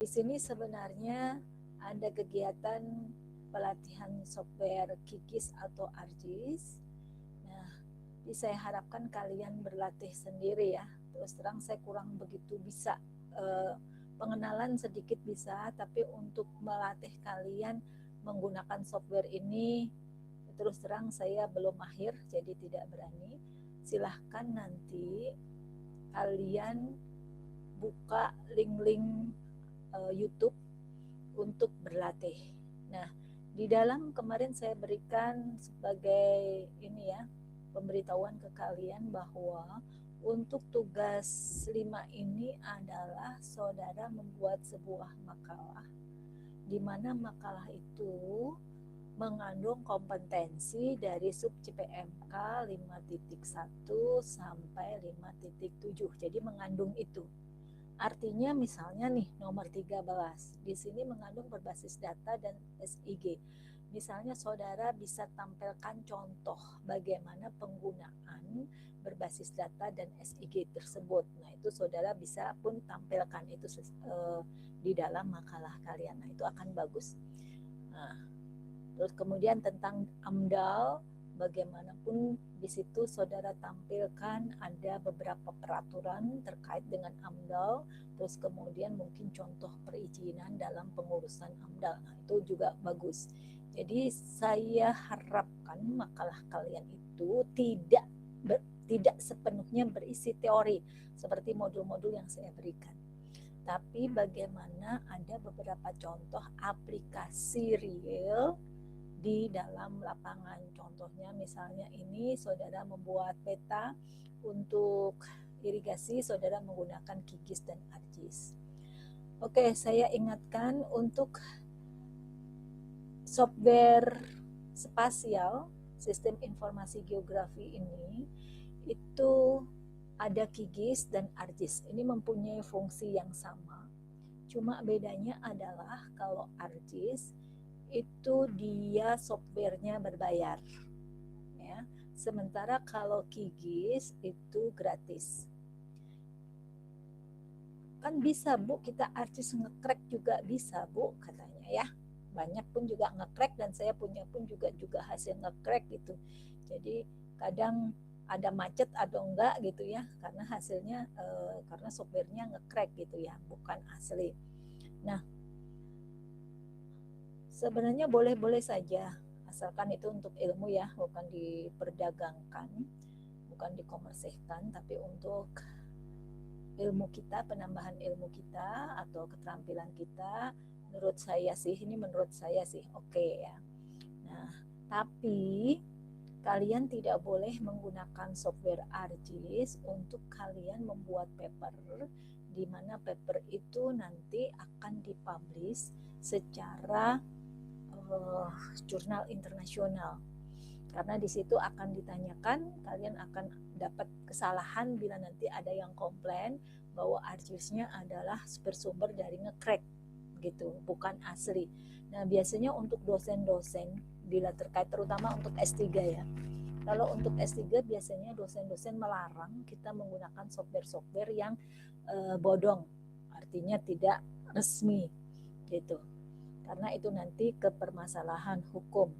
di sini sebenarnya ada kegiatan pelatihan software QGIS atau ArcGIS. Nah, jadi saya harapkan kalian berlatih sendiri ya. Terus terang saya kurang begitu bisa, pengenalan sedikit bisa, tapi untuk melatih kalian menggunakan software ini terus terang saya belum mahir, jadi tidak berani. Silahkan nanti kalian buka link-link YouTube untuk berlatih. Nah, di dalam kemarin saya berikan sebagai ini ya, pemberitahuan ke kalian bahwa untuk tugas 5 ini adalah saudara membuat sebuah makalah, di mana makalah itu mengandung kompetensi dari sub CPMK 5.1 sampai 5.7. Jadi mengandung itu. Artinya misalnya nih nomor 13, di sini mengandung berbasis data dan SIG. Misalnya saudara bisa tampilkan contoh bagaimana penggunaan berbasis data dan SIG tersebut. Nah itu saudara bisa pun tampilkan itu di dalam makalah kalian. Nah itu akan bagus. Nah, terus kemudian tentang AMDAL, bagaimanapun di situ saudara tampilkan ada beberapa peraturan terkait dengan AMDAL, terus kemudian mungkin contoh perizinan dalam pengurusan AMDAL. Nah, itu juga bagus. Jadi saya harapkan makalah kalian itu tidak sepenuhnya berisi teori seperti modul-modul yang saya berikan. Tapi bagaimana ada beberapa contoh aplikasi real di dalam lapangan. Contohnya misalnya ini saudara membuat peta untuk irigasi, saudara menggunakan QGIS dan ArcGIS. Oke, saya ingatkan untuk software spasial sistem informasi geografi ini itu ada QGIS dan ArcGIS. Ini mempunyai fungsi yang sama. Cuma bedanya adalah kalau ArcGIS itu dia softwarenya berbayar ya. Sementara kalau QGIS itu gratis. Kan bisa Bu, kita ArcGIS nge-crack juga bisa Bu katanya ya. Banyak pun juga nge-crack dan saya punya pun juga hasil nge-crack gitu. Jadi kadang ada macet atau enggak gitu ya, karena hasilnya karena softwarenya nge-crack gitu ya, bukan asli. Nah, sebenarnya boleh-boleh saja, asalkan itu untuk ilmu ya, bukan diperdagangkan, bukan dikomersilkan, tapi untuk ilmu kita, penambahan ilmu kita atau keterampilan kita. Menurut saya sih, ini menurut saya sih oke ya. Nah, tapi kalian tidak boleh menggunakan software ArcGIS untuk kalian membuat paper, di mana paper itu nanti akan dipublish secara jurnal internasional. Karena di situ akan ditanyakan, kalian akan dapat kesalahan bila nanti ada yang komplain bahwa ArcGIS-nya adalah bersumber dari nge-crack gitu, bukan asli. Nah, biasanya untuk dosen-dosen bila terkait terutama untuk S3 ya. Kalau untuk S3 biasanya dosen-dosen melarang kita menggunakan software-software yang bodong, artinya tidak resmi gitu. Karena itu nanti ke permasalahan hukum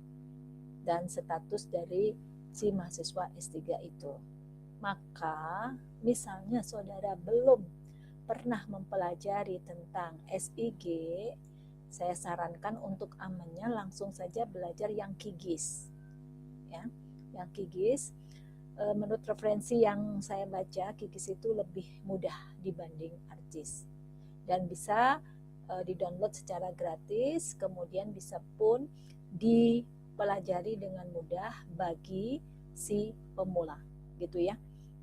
dan status dari si mahasiswa S3 itu. Maka misalnya saudara belum pernah mempelajari tentang SIG, saya sarankan untuk amannya langsung saja belajar yang QGIS. Ya, yang QGIS menurut referensi yang saya baca, QGIS itu lebih mudah dibanding ArcGIS dan bisa di-download secara gratis, kemudian bisa pun dipelajari dengan mudah bagi si pemula gitu ya.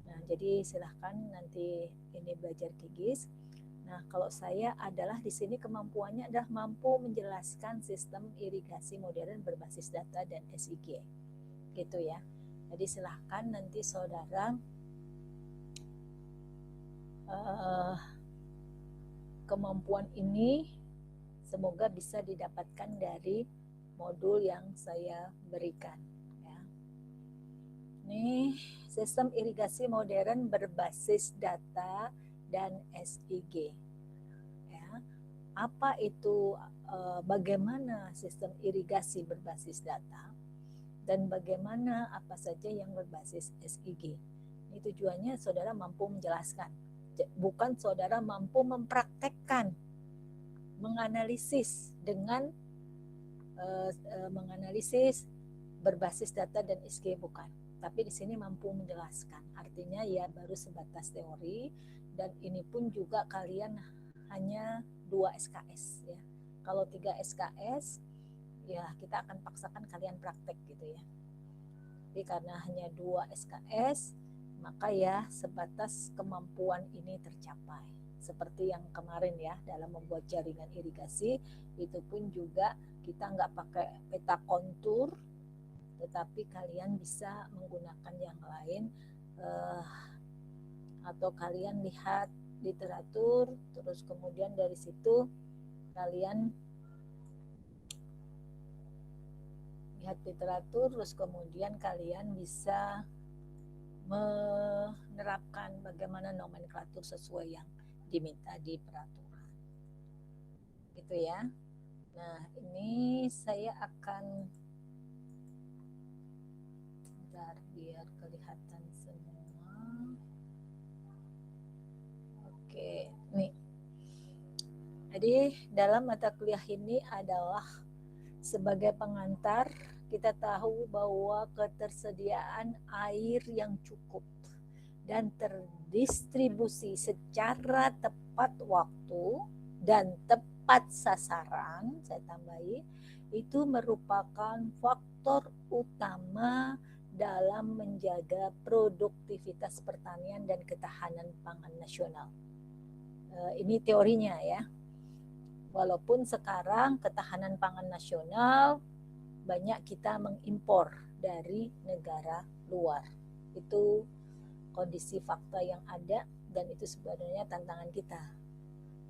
Nah, jadi silahkan nanti ini belajar QGIS. Nah, kalau saya adalah di sini kemampuannya adalah mampu menjelaskan sistem irigasi modern berbasis data dan SIG gitu ya. Jadi silahkan nanti saudara kemampuan ini semoga bisa didapatkan dari modul yang saya berikan ya. Ini sistem irigasi modern berbasis data dan SIG ya. apa itu, bagaimana sistem irigasi berbasis data, dan bagaimana apa saja yang berbasis SIG. Ini tujuannya saudara mampu menjelaskan, bukan saudara mampu mempraktekkan, menganalisis dengan menganalisis berbasis data dan SIG, bukan. Tapi di sini mampu menjelaskan. Artinya ya baru sebatas teori, dan ini pun juga kalian hanya 2 SKS ya. Kalau 3 SKS ya kita akan paksakan kalian praktek gitu ya. Jadi karena hanya 2 SKS, maka ya sebatas kemampuan ini tercapai. Seperti yang kemarin ya, dalam membuat jaringan irigasi, itu pun juga kita nggak pakai peta kontur, tetapi kalian bisa menggunakan yang lain, atau kalian lihat literatur, terus kemudian dari situ kalian lihat literatur, terus kemudian kalian bisa menerapkan bagaimana nomenklatur sesuai yang diminta di peraturan. Gitu ya. Nah, ini saya akan biar kelihatan semua. Oke, nih. Jadi dalam mata kuliah ini adalah sebagai pengantar, kita tahu bahwa ketersediaan air yang cukup dan terdistribusi secara tepat waktu dan tepat sasaran, saya tambahi, itu merupakan faktor utama dalam menjaga produktivitas pertanian dan ketahanan pangan nasional. Ini teorinya ya. Walaupun sekarang ketahanan pangan nasional banyak kita mengimpor dari negara luar. Itu kondisi fakta yang ada, dan itu sebenarnya tantangan kita.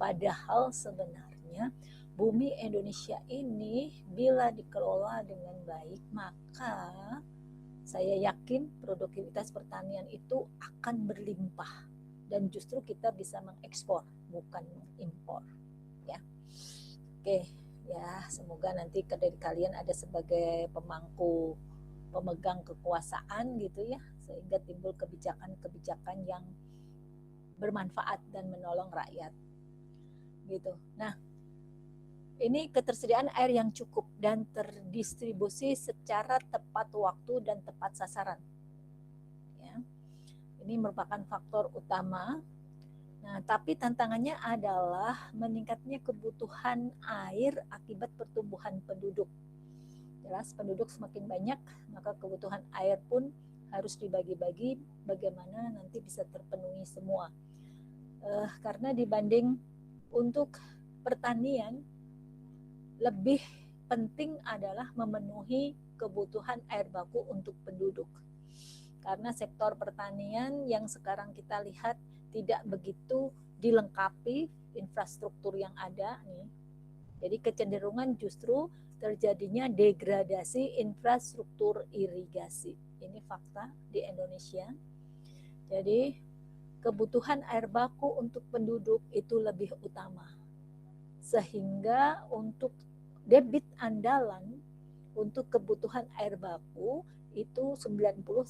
Padahal sebenarnya bumi Indonesia ini bila dikelola dengan baik, maka saya yakin produktivitas pertanian itu akan berlimpah, dan justru kita bisa mengekspor, bukan mengimpor ya. Oke ya, semoga nanti dari kalian ada sebagai pemangku, pemegang kekuasaan gitu ya, sehingga timbul kebijakan-kebijakan yang bermanfaat dan menolong rakyat gitu. Nah, ini ketersediaan air yang cukup dan terdistribusi secara tepat waktu dan tepat sasaran ya. Ini merupakan faktor utama. Nah, tapi tantangannya adalah meningkatnya kebutuhan air akibat pertumbuhan penduduk. Jelas penduduk semakin banyak, maka kebutuhan air pun harus dibagi-bagi bagaimana nanti bisa terpenuhi semua. Karena dibanding untuk pertanian, lebih penting adalah memenuhi kebutuhan air baku untuk penduduk. Karena sektor pertanian yang sekarang kita lihat tidak begitu dilengkapi infrastruktur yang ada nih. Jadi kecenderungan justru terjadinya degradasi infrastruktur irigasi. Ini fakta di Indonesia. Jadi kebutuhan air baku untuk penduduk itu lebih utama. Sehingga untuk debit andalan untuk kebutuhan air baku itu 90-95%.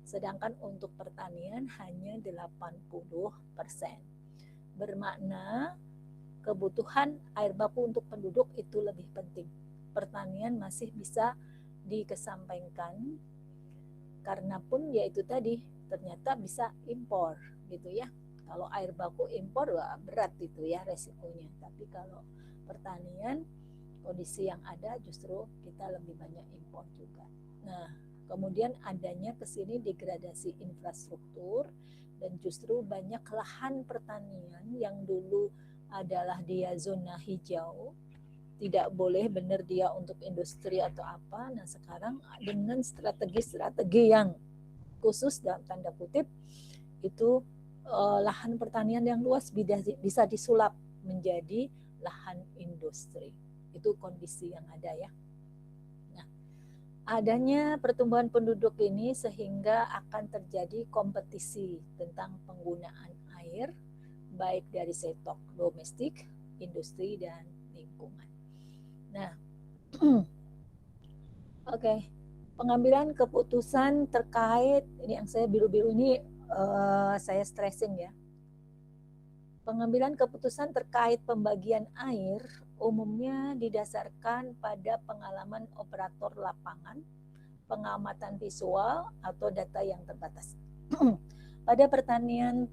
Sedangkan untuk pertanian hanya 80%. Bermakna kebutuhan air baku untuk penduduk itu lebih penting. Pertanian masih bisa dikesampingkan, karena pun yaitu tadi ternyata bisa impor gitu ya. Kalau air baku impor wah berat itu ya resikonya. Tapi kalau pertanian kondisi yang ada justru kita lebih banyak impor juga. Nah, kemudian adanya kesini degradasi infrastruktur, dan justru banyak lahan pertanian yang dulu adalah dia zona hijau, tidak boleh benar dia untuk industri atau apa. Nah sekarang dengan strategi-strategi yang khusus dalam tanda kutip itu lahan pertanian yang luas bisa disulap menjadi lahan industri. Itu kondisi yang ada ya. Nah, adanya pertumbuhan penduduk ini sehingga akan terjadi kompetisi tentang penggunaan air, baik dari sektor domestik, industri, dan lingkungan. Nah, oke. Pengambilan keputusan terkait, ini yang saya biru-biru ini saya stressing ya. Pengambilan keputusan terkait pembagian air umumnya didasarkan pada pengalaman operator lapangan, pengamatan visual, atau data yang terbatas. Pada pertanian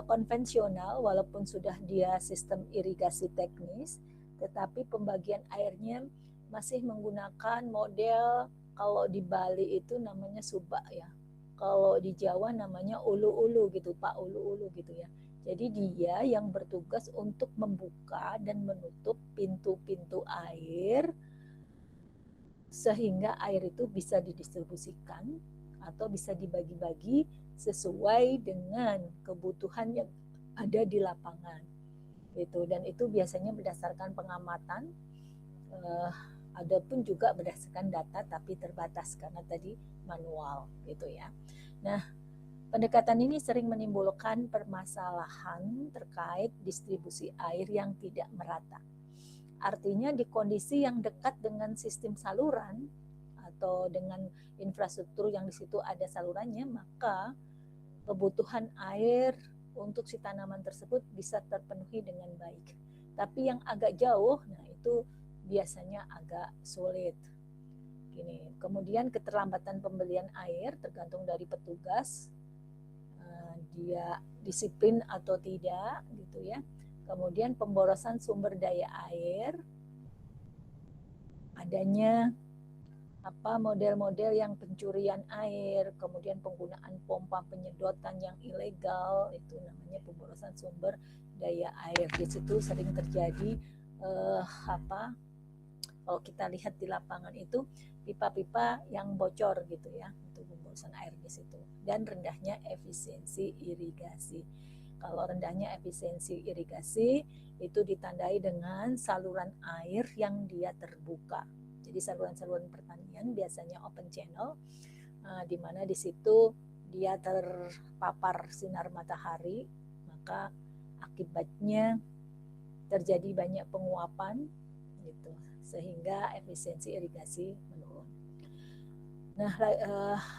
konvensional, walaupun sudah dia sistem irigasi teknis, tetapi pembagian airnya masih menggunakan model, kalau di Bali itu namanya subak ya, kalau di Jawa namanya ulu-ulu gitu, Pak ulu-ulu gitu ya. Jadi dia yang bertugas untuk membuka dan menutup pintu-pintu air sehingga air itu bisa didistribusikan atau bisa dibagi-bagi sesuai dengan kebutuhan yang ada di lapangan gitu. Dan itu biasanya berdasarkan pengamatan, ada pun juga berdasarkan data tapi terbatas karena tadi manual gitu ya. Nah, pendekatan ini sering menimbulkan permasalahan terkait distribusi air yang tidak merata. Artinya di kondisi yang dekat dengan sistem saluran atau dengan infrastruktur yang di situ ada salurannya, maka kebutuhan air untuk si tanaman tersebut bisa terpenuhi dengan baik. Tapi yang agak jauh, nah itu biasanya agak sulit. Gini, kemudian keterlambatan pembelian air tergantung dari petugas, dia disiplin atau tidak gitu ya. Kemudian pemborosan sumber daya air, adanya model-model yang pencurian air, kemudian penggunaan pompa penyedotan yang ilegal, itu namanya pemborosan sumber daya air. Di situ sering terjadi kalau kita lihat di lapangan itu pipa-pipa yang bocor gitu ya, itu pemborosan air di situ. Dan rendahnya efisiensi irigasi. Kalau rendahnya efisiensi irigasi itu ditandai dengan saluran air yang dia terbuka. Jadi saluran-saluran pertanian biasanya open channel, di mana di situ dia terpapar sinar matahari, maka akibatnya terjadi banyak penguapan gitu, sehingga efisiensi irigasi menurun. Nah,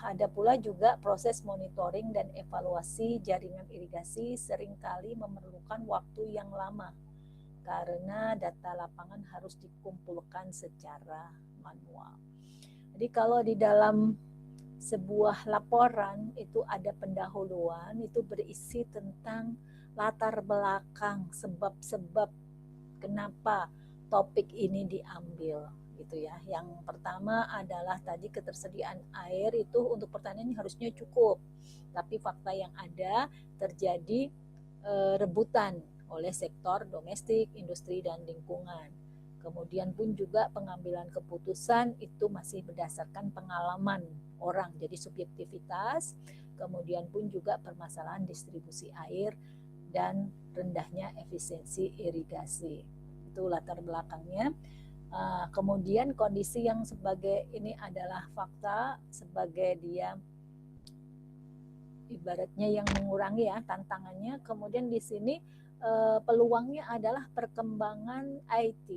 ada pula juga proses monitoring dan evaluasi jaringan irigasi seringkali memerlukan waktu yang lama karena data lapangan harus dikumpulkan secara manual. Jadi kalau di dalam sebuah laporan itu ada pendahuluan, itu berisi tentang latar belakang, sebab-sebab kenapa topik ini diambil gitu ya. Yang pertama adalah tadi ketersediaan air itu untuk pertanian harusnya cukup, tapi fakta yang ada terjadi rebutan oleh sektor domestik, industri, dan lingkungan. Kemudian pun juga pengambilan keputusan itu masih berdasarkan pengalaman orang, jadi subjektivitas. Kemudian pun juga permasalahan distribusi air dan rendahnya efisiensi irigasi. Itu latar belakangnya. Kemudian kondisi yang sebagai ini adalah fakta sebagai dia ibaratnya yang mengurangi ya tantangannya. Kemudian di sini peluangnya adalah perkembangan IT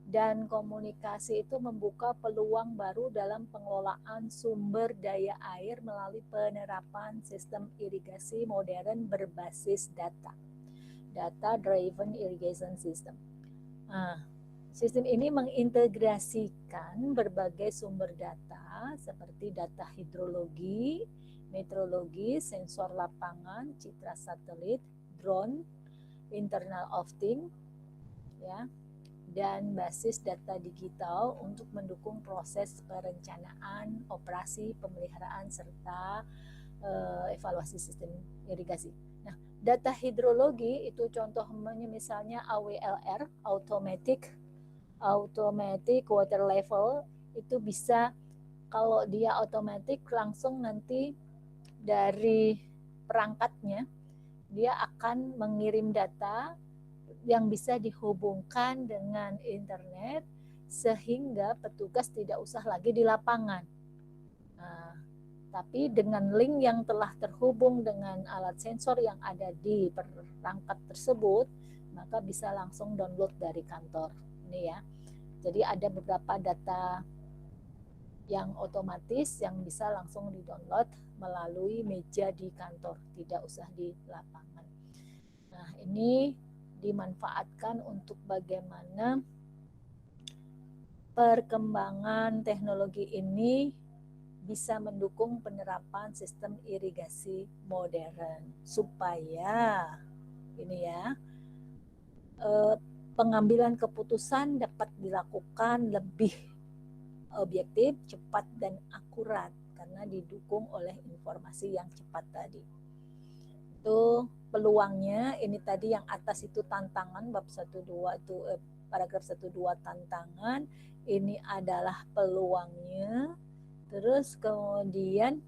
dan komunikasi itu membuka peluang baru dalam pengelolaan sumber daya air melalui penerapan sistem irigasi modern berbasis data driven irrigation system. Sistem ini mengintegrasikan berbagai sumber data seperti data hidrologi, meteorologi, sensor lapangan, citra satelit, drone, internal of thing, ya, dan basis data digital untuk mendukung proses perencanaan, operasi, pemeliharaan, serta evaluasi sistem irigasi. Nah, data hidrologi itu contohnya misalnya AWLR, automatic water level, itu bisa kalau dia otomatis langsung nanti dari perangkatnya dia akan mengirim data yang bisa dihubungkan dengan internet sehingga petugas tidak usah lagi di lapangan. Nah, Tapi dengan link yang telah terhubung dengan alat sensor yang ada di perangkat tersebut, maka bisa langsung download dari kantor. Ini ya. Jadi ada beberapa data yang otomatis yang bisa langsung di-download melalui meja di kantor, tidak usah di lapangan. Nah, ini dimanfaatkan untuk bagaimana perkembangan teknologi ini bisa mendukung penerapan sistem irigasi modern supaya ini ya pengambilan keputusan dapat dilakukan lebih objektif, cepat dan akurat karena didukung oleh informasi yang cepat tadi. Itu peluangnya, ini tadi yang atas itu tantangan bab 12 itu paragraf 12 tantangan, ini adalah peluangnya. Terus kemudian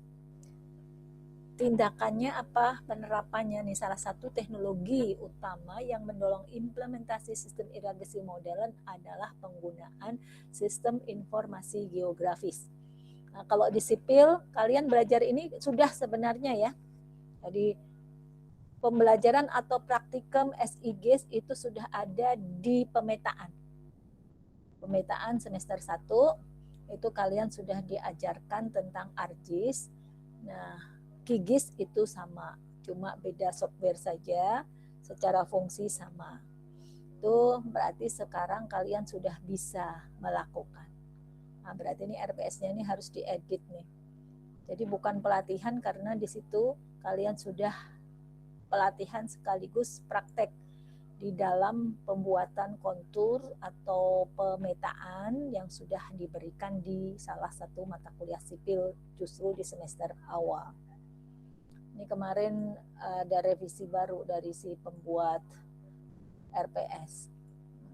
tindakannya apa, penerapannya nih, salah satu teknologi utama yang mendorong implementasi sistem irigasi modern adalah penggunaan sistem informasi geografis. Nah, kalau di sipil kalian belajar ini sudah sebenarnya ya. Jadi pembelajaran atau praktikum SIGs itu sudah ada di pemetaan. Pemetaan semester 1 itu kalian sudah diajarkan tentang ArcGIS. Nah, QGIS itu sama, cuma beda software saja, secara fungsi sama. Itu berarti sekarang kalian sudah bisa melakukan. Nah, berarti ini RPS-nya ini harus diedit nih. Jadi bukan pelatihan karena di situ kalian sudah pelatihan sekaligus praktek di dalam pembuatan kontur atau pemetaan yang sudah diberikan di salah satu mata kuliah sipil justru di semester awal. Ini kemarin ada revisi baru dari si pembuat RPS.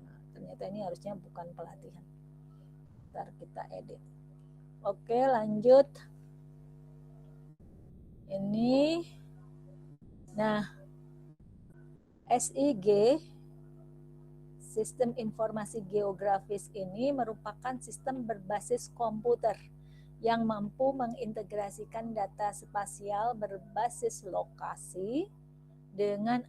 Nah, ternyata ini harusnya bukan pelatihan. Ntar kita edit. Oke, lanjut. Ini, nah, SIG, Sistem Informasi Geografis ini merupakan sistem berbasis komputer yang mampu mengintegrasikan data spasial berbasis lokasi dengan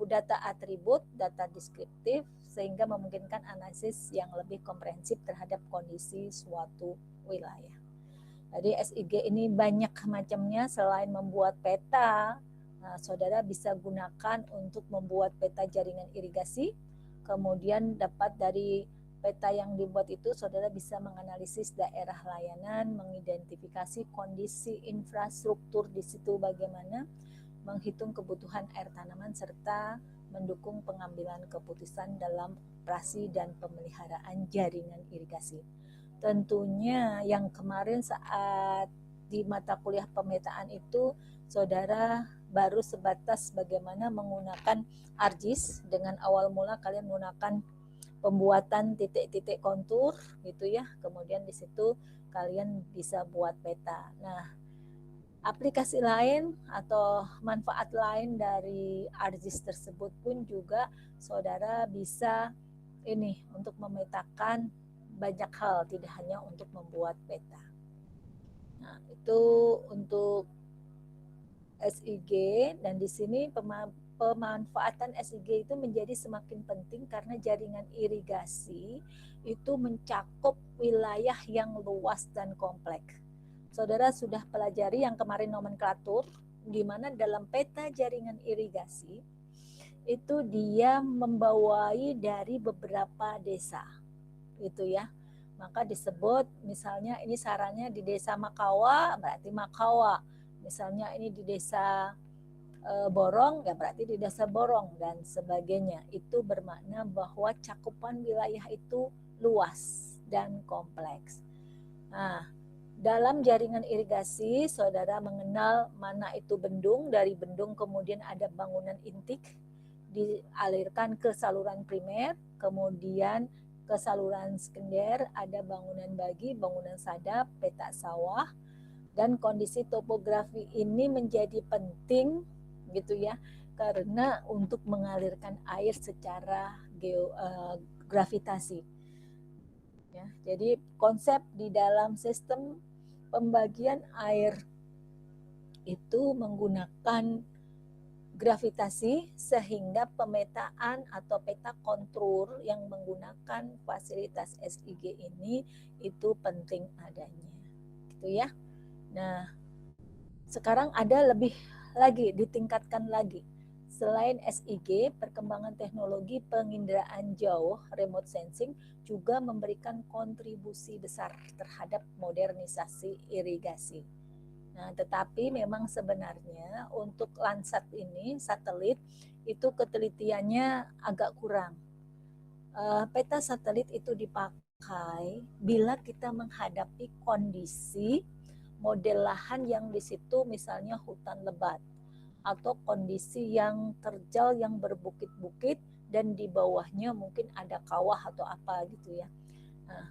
data atribut, data deskriptif, sehingga memungkinkan analisis yang lebih komprehensif terhadap kondisi suatu wilayah. Jadi SIG ini banyak macamnya, selain membuat peta, nah, saudara bisa gunakan untuk membuat peta jaringan irigasi, kemudian dapat dari peta yang dibuat itu, saudara bisa menganalisis daerah layanan, mengidentifikasi kondisi infrastruktur di situ bagaimana, menghitung kebutuhan air tanaman, serta mendukung pengambilan keputusan dalam operasi dan pemeliharaan jaringan irigasi. Tentunya yang kemarin saat di mata kuliah pemetaan itu, saudara baru sebatas bagaimana menggunakan ArcGIS. Dengan awal mula kalian menggunakan pembuatan titik-titik kontur gitu ya. Kemudian di situ kalian bisa buat peta. Nah, aplikasi lain atau manfaat lain dari ArcGIS tersebut pun juga saudara bisa ini untuk memetakan banyak hal, tidak hanya untuk membuat peta. Nah, itu untuk SIG, dan di sini pemanfaatan SIG itu menjadi semakin penting karena jaringan irigasi itu mencakup wilayah yang luas dan kompleks. Saudara sudah pelajari yang kemarin nomenklatur, di mana dalam peta jaringan irigasi itu dia membawai dari beberapa desa, itu ya. Maka disebut misalnya ini sarannya di desa Makawa, berarti Makawa. Misalnya ini di desa Borong, ya berarti di desa Borong dan sebagainya. Itu bermakna bahwa cakupan wilayah itu luas dan kompleks. Nah, dalam jaringan irigasi, saudara mengenal mana itu bendung, dari bendung kemudian ada bangunan intik, dialirkan ke saluran primer, kemudian ke saluran sekunder, ada bangunan bagi, bangunan sadap, peta sawah, dan kondisi topografi ini menjadi penting gitu ya, karena untuk mengalirkan air secara gravitasi. Ya, jadi konsep di dalam sistem pembagian air itu menggunakan gravitasi, sehingga pemetaan atau peta kontur yang menggunakan fasilitas SIG ini itu penting adanya, gitu ya. Nah, sekarang ada lebih lagi, ditingkatkan lagi. Selain SIG, perkembangan teknologi penginderaan jauh remote sensing juga memberikan kontribusi besar terhadap modernisasi irigasi. Nah, tetapi memang sebenarnya untuk Landsat ini, satelit, itu ketelitiannya agak kurang. Peta satelit itu dipakai bila kita menghadapi kondisi model lahan yang di situ misalnya hutan lebat, atau kondisi yang terjal yang berbukit-bukit dan di bawahnya mungkin ada kawah atau apa gitu ya. Nah,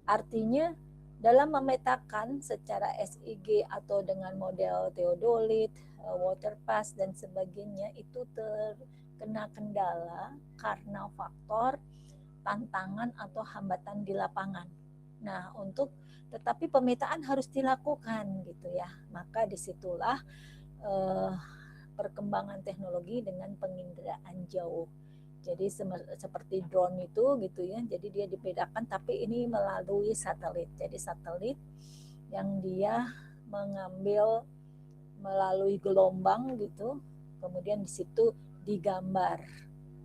artinya dalam memetakan secara SIG atau dengan model theodolit, waterpass dan sebagainya itu terkena kendala karena faktor tantangan atau hambatan di lapangan. Nah, tetapi pemetaan harus dilakukan gitu ya. Maka disitulah perkembangan teknologi dengan penginderaan jauh. Jadi seperti drone itu gitu ya. Jadi dia dibedakan tapi ini melalui satelit. Jadi satelit yang dia mengambil melalui gelombang gitu. Kemudian di situ digambar.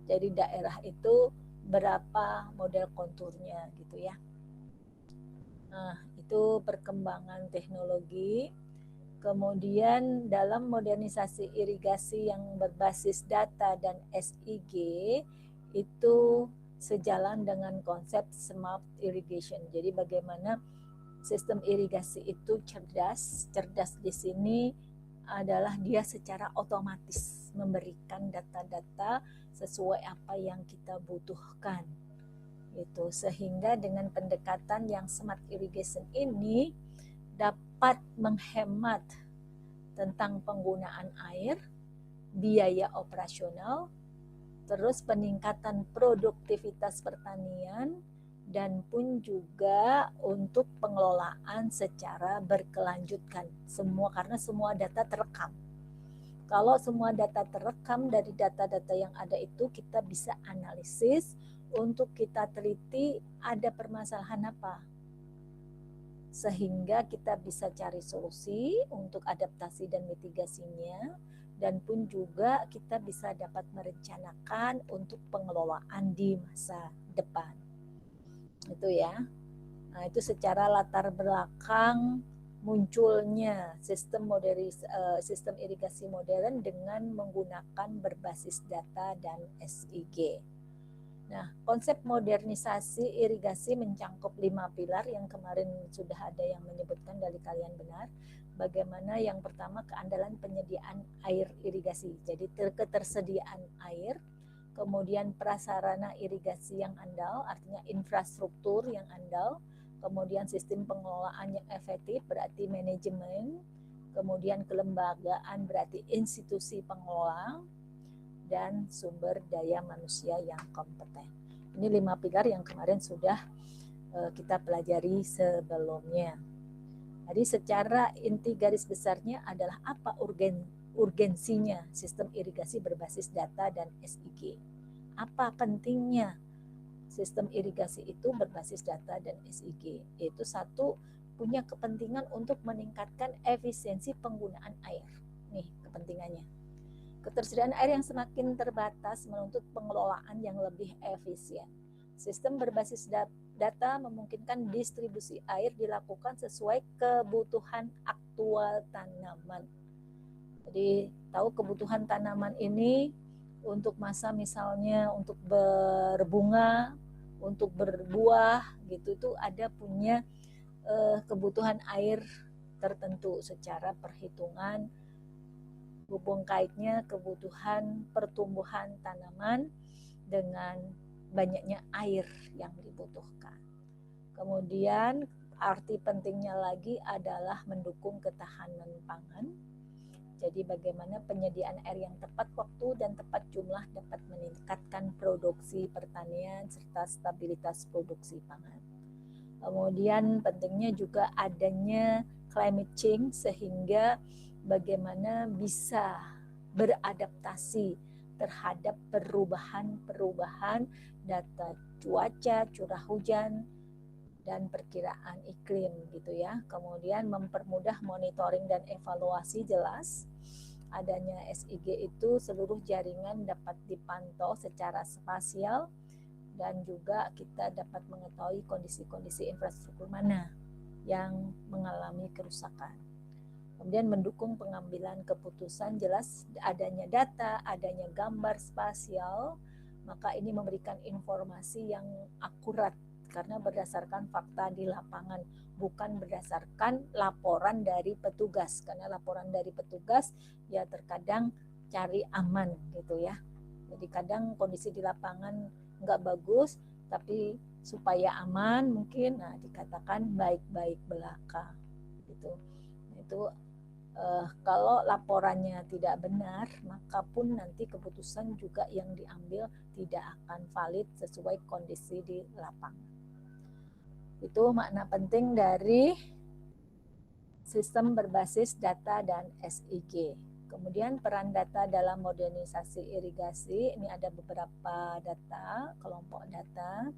Jadi daerah itu berapa model konturnya gitu ya. Nah, itu perkembangan teknologi. Kemudian dalam modernisasi irigasi yang berbasis data dan SIG itu sejalan dengan konsep smart irrigation. Jadi bagaimana sistem irigasi itu cerdas. Cerdas di sini adalah dia secara otomatis memberikan data-data sesuai apa yang kita butuhkan. Itu sehingga dengan pendekatan yang smart irrigation ini dapat menghemat tentang penggunaan air, biaya operasional, terus peningkatan produktivitas pertanian, dan pun juga untuk pengelolaan secara berkelanjutan. Karena semua data terekam. Kalau semua data terekam dari data-data yang ada itu, kita bisa analisis untuk kita teliti ada permasalahan apa, sehingga kita bisa cari solusi untuk adaptasi dan mitigasinya, dan pun juga kita bisa dapat merencanakan untuk pengelolaan di masa depan. Itu ya. Nah, itu secara latar belakang munculnya sistem irigasi modern dengan menggunakan berbasis data dan SIG. Nah, konsep modernisasi irigasi mencangkup 5 pilar yang kemarin sudah ada yang menyebutkan dari kalian benar. Bagaimana yang pertama keandalan penyediaan air irigasi. Jadi ketersediaan air, kemudian prasarana irigasi yang andal, artinya infrastruktur yang andal, kemudian sistem pengelolaan yang efektif berarti manajemen, kemudian kelembagaan berarti institusi pengelola, dan sumber daya manusia yang kompeten. Ini 5 pilar yang kemarin sudah kita pelajari sebelumnya. Jadi secara inti garis besarnya adalah apa urgensinya sistem irigasi berbasis data dan SIG. Apa pentingnya sistem irigasi itu berbasis data dan SIG? Yaitu satu, punya kepentingan untuk meningkatkan efisiensi penggunaan air. Nih kepentingannya. Ketersediaan air yang semakin terbatas menuntut pengelolaan yang lebih efisien. Sistem berbasis data memungkinkan distribusi air dilakukan sesuai kebutuhan aktual tanaman. Jadi tahu kebutuhan tanaman ini untuk masa misalnya untuk berbunga, untuk berbuah gitu, itu ada punya kebutuhan air tertentu secara perhitungan hubung kaitnya kebutuhan pertumbuhan tanaman dengan banyaknya air yang dibutuhkan. Kemudian arti pentingnya lagi adalah mendukung ketahanan pangan. Jadi bagaimana penyediaan air yang tepat waktu dan tepat jumlah dapat meningkatkan produksi pertanian serta stabilitas produksi pangan. Kemudian pentingnya juga adanya climate change sehingga bagaimana bisa beradaptasi terhadap perubahan-perubahan data cuaca, curah hujan, dan perkiraan iklim gitu ya. Kemudian mempermudah monitoring dan evaluasi. Jelas adanya SIG itu seluruh jaringan dapat dipantau secara spasial dan juga kita dapat mengetahui kondisi-kondisi infrastruktur mana yang mengalami kerusakan. Kemudian mendukung pengambilan keputusan. Jelas adanya data, adanya gambar spasial, maka ini memberikan informasi yang akurat karena berdasarkan fakta di lapangan, bukan berdasarkan laporan dari petugas. Karena laporan dari petugas ya terkadang cari aman gitu ya. Jadi kadang kondisi di lapangan nggak bagus, tapi supaya aman mungkin dikatakan baik-baik belaka gitu. Itu kalau laporannya tidak benar, maka pun nanti keputusan juga yang diambil tidak akan valid sesuai kondisi di lapangan. Itu makna penting dari sistem berbasis data dan SIG. Kemudian peran data dalam modernisasi irigasi, ini ada beberapa data, kelompok data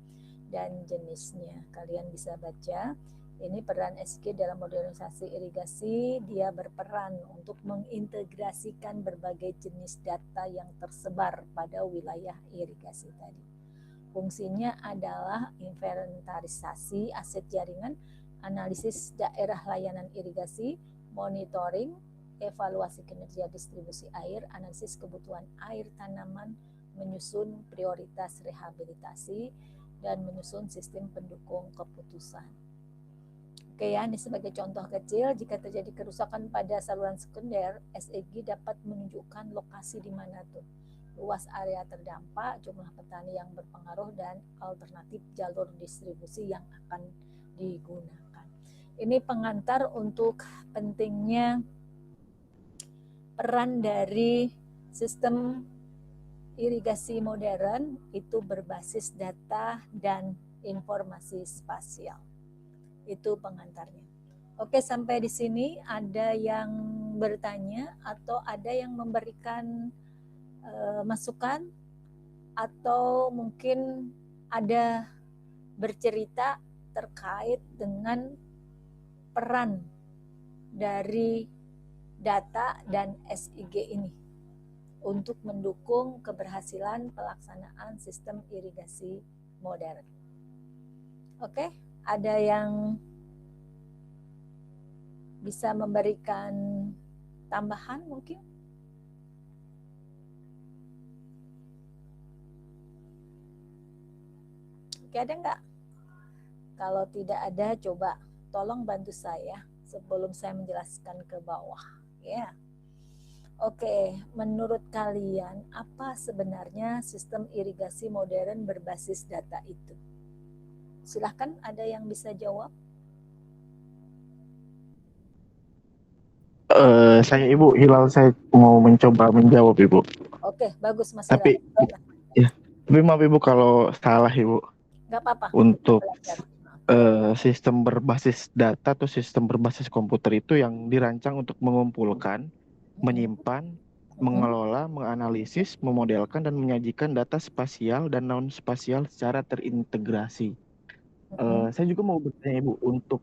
dan jenisnya. Kalian bisa baca. Ini peran SIG dalam modernisasi irigasi, dia berperan untuk mengintegrasikan berbagai jenis data yang tersebar pada wilayah irigasi tadi. Fungsinya adalah inventarisasi aset jaringan, analisis daerah layanan irigasi, monitoring, evaluasi kinerja distribusi air, analisis kebutuhan air tanaman, menyusun prioritas rehabilitasi, dan menyusun sistem pendukung keputusan. Oke ya, ini sebagai contoh kecil, jika terjadi kerusakan pada saluran sekunder, SIG dapat menunjukkan lokasi di mana tuh luas area terdampak, jumlah petani yang berpengaruh, dan alternatif jalur distribusi yang akan digunakan. Ini pengantar untuk pentingnya peran dari sistem irigasi modern itu berbasis data dan informasi spasial. Itu pengantarnya. Oke, sampai di sini ada yang bertanya atau ada yang memberikan masukan atau mungkin ada bercerita terkait dengan peran dari data dan SIG ini untuk mendukung keberhasilan pelaksanaan sistem irigasi modern. Oke, ada yang bisa memberikan tambahan mungkin? Oke, ada enggak? Kalau tidak ada, coba tolong bantu saya sebelum saya menjelaskan ke bawah. Ya. Oke, menurut kalian apa sebenarnya sistem irigasi modern berbasis data itu? Silahkan, ada yang bisa jawab? Saya Ibu Hilal, saya mau mencoba menjawab Ibu. Oke, bagus Mas Tapi Hilal. ya, tapi maaf Ibu kalau salah Ibu. Nggak apa-apa. Untuk sistem berbasis data atau sistem berbasis komputer itu yang dirancang untuk mengumpulkan, menyimpan, mengelola, menganalisis, memodelkan, dan menyajikan data spasial dan non spasial secara terintegrasi. Saya juga mau bertanya Ibu, untuk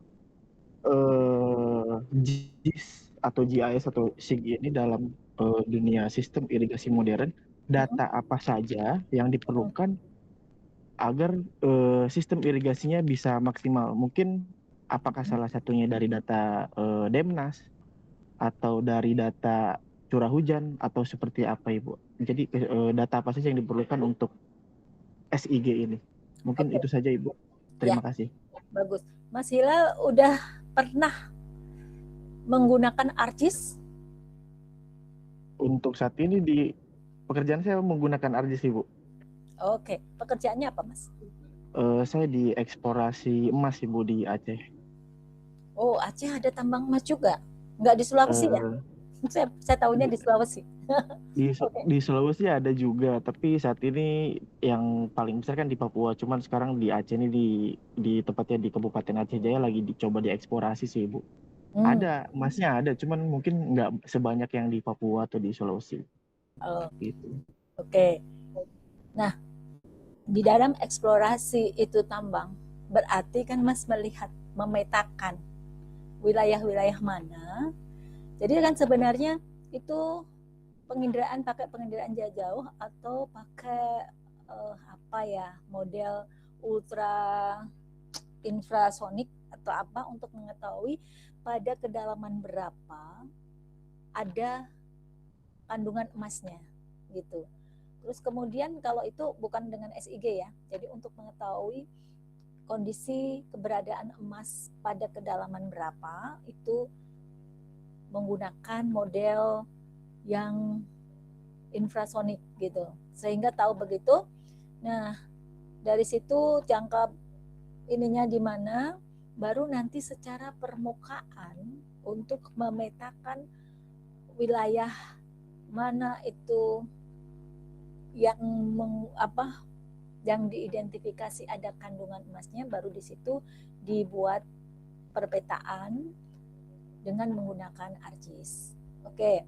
GIS atau GIS atau SIG ini dalam dunia sistem irigasi modern, data apa saja yang diperlukan agar sistem irigasinya bisa maksimal? Mungkin apakah salah satunya dari data Demnas atau dari data curah hujan atau seperti apa Ibu? Jadi data apa saja yang diperlukan untuk SIG ini? Mungkin itu saja Ibu. Terima kasih. Bagus. Mas Hilal udah pernah menggunakan ArcGIS? Untuk saat ini di pekerjaan saya menggunakan ArcGIS Ibu. Oke, pekerjaannya apa Mas? Saya di eksplorasi emas Ibu di Aceh. Oh, Aceh ada tambang emas juga? Nggak di Sulawesi ya? Saya tahunya di Sulawesi. Di Sulawesi ada juga, tapi saat ini yang paling besar kan di Papua. Cuman sekarang di Aceh ini di tepatnya di Kabupaten Aceh Jaya lagi dicoba dieksplorasi sih Ibu. Ada, emasnya ada, cuman mungkin nggak sebanyak yang di Papua atau di Sulawesi. Oh, Gitu. oke. Nah, di dalam eksplorasi itu tambang, berarti kan Mas melihat, memetakan wilayah-wilayah mana. Jadi kan sebenarnya itu penginderaan, pakai penginderaan jarak jauh atau pakai apa ya, model ultra infrasonik atau apa untuk mengetahui pada kedalaman berapa ada kandungan emasnya gitu. Terus kemudian kalau itu bukan dengan SIG ya, jadi untuk mengetahui kondisi keberadaan emas pada kedalaman berapa itu menggunakan model yang infrasonik gitu, sehingga tahu begitu. Nah, dari situ jangka ininya di mana, baru nanti secara permukaan untuk memetakan wilayah mana itu yang yang diidentifikasi ada kandungan emasnya, baru di situ dibuat perpetaan dengan menggunakan ArcGIS. Oke.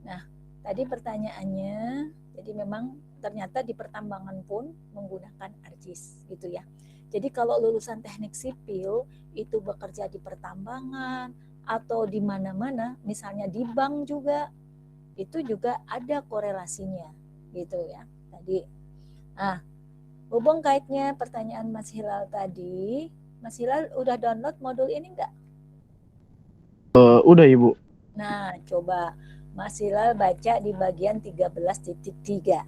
Nah, tadi pertanyaannya, jadi memang ternyata di pertambangan pun menggunakan ArcGIS gitu ya. Jadi kalau lulusan teknik sipil itu bekerja di pertambangan atau di mana-mana, misalnya di bank juga, itu juga ada korelasinya gitu ya. Tadi. Nah, hubung kaitnya pertanyaan Mas Hilal tadi, Mas Hilal udah download modul ini enggak? Udah Ibu. Nah, coba Mas Hilal baca di bagian 13.3.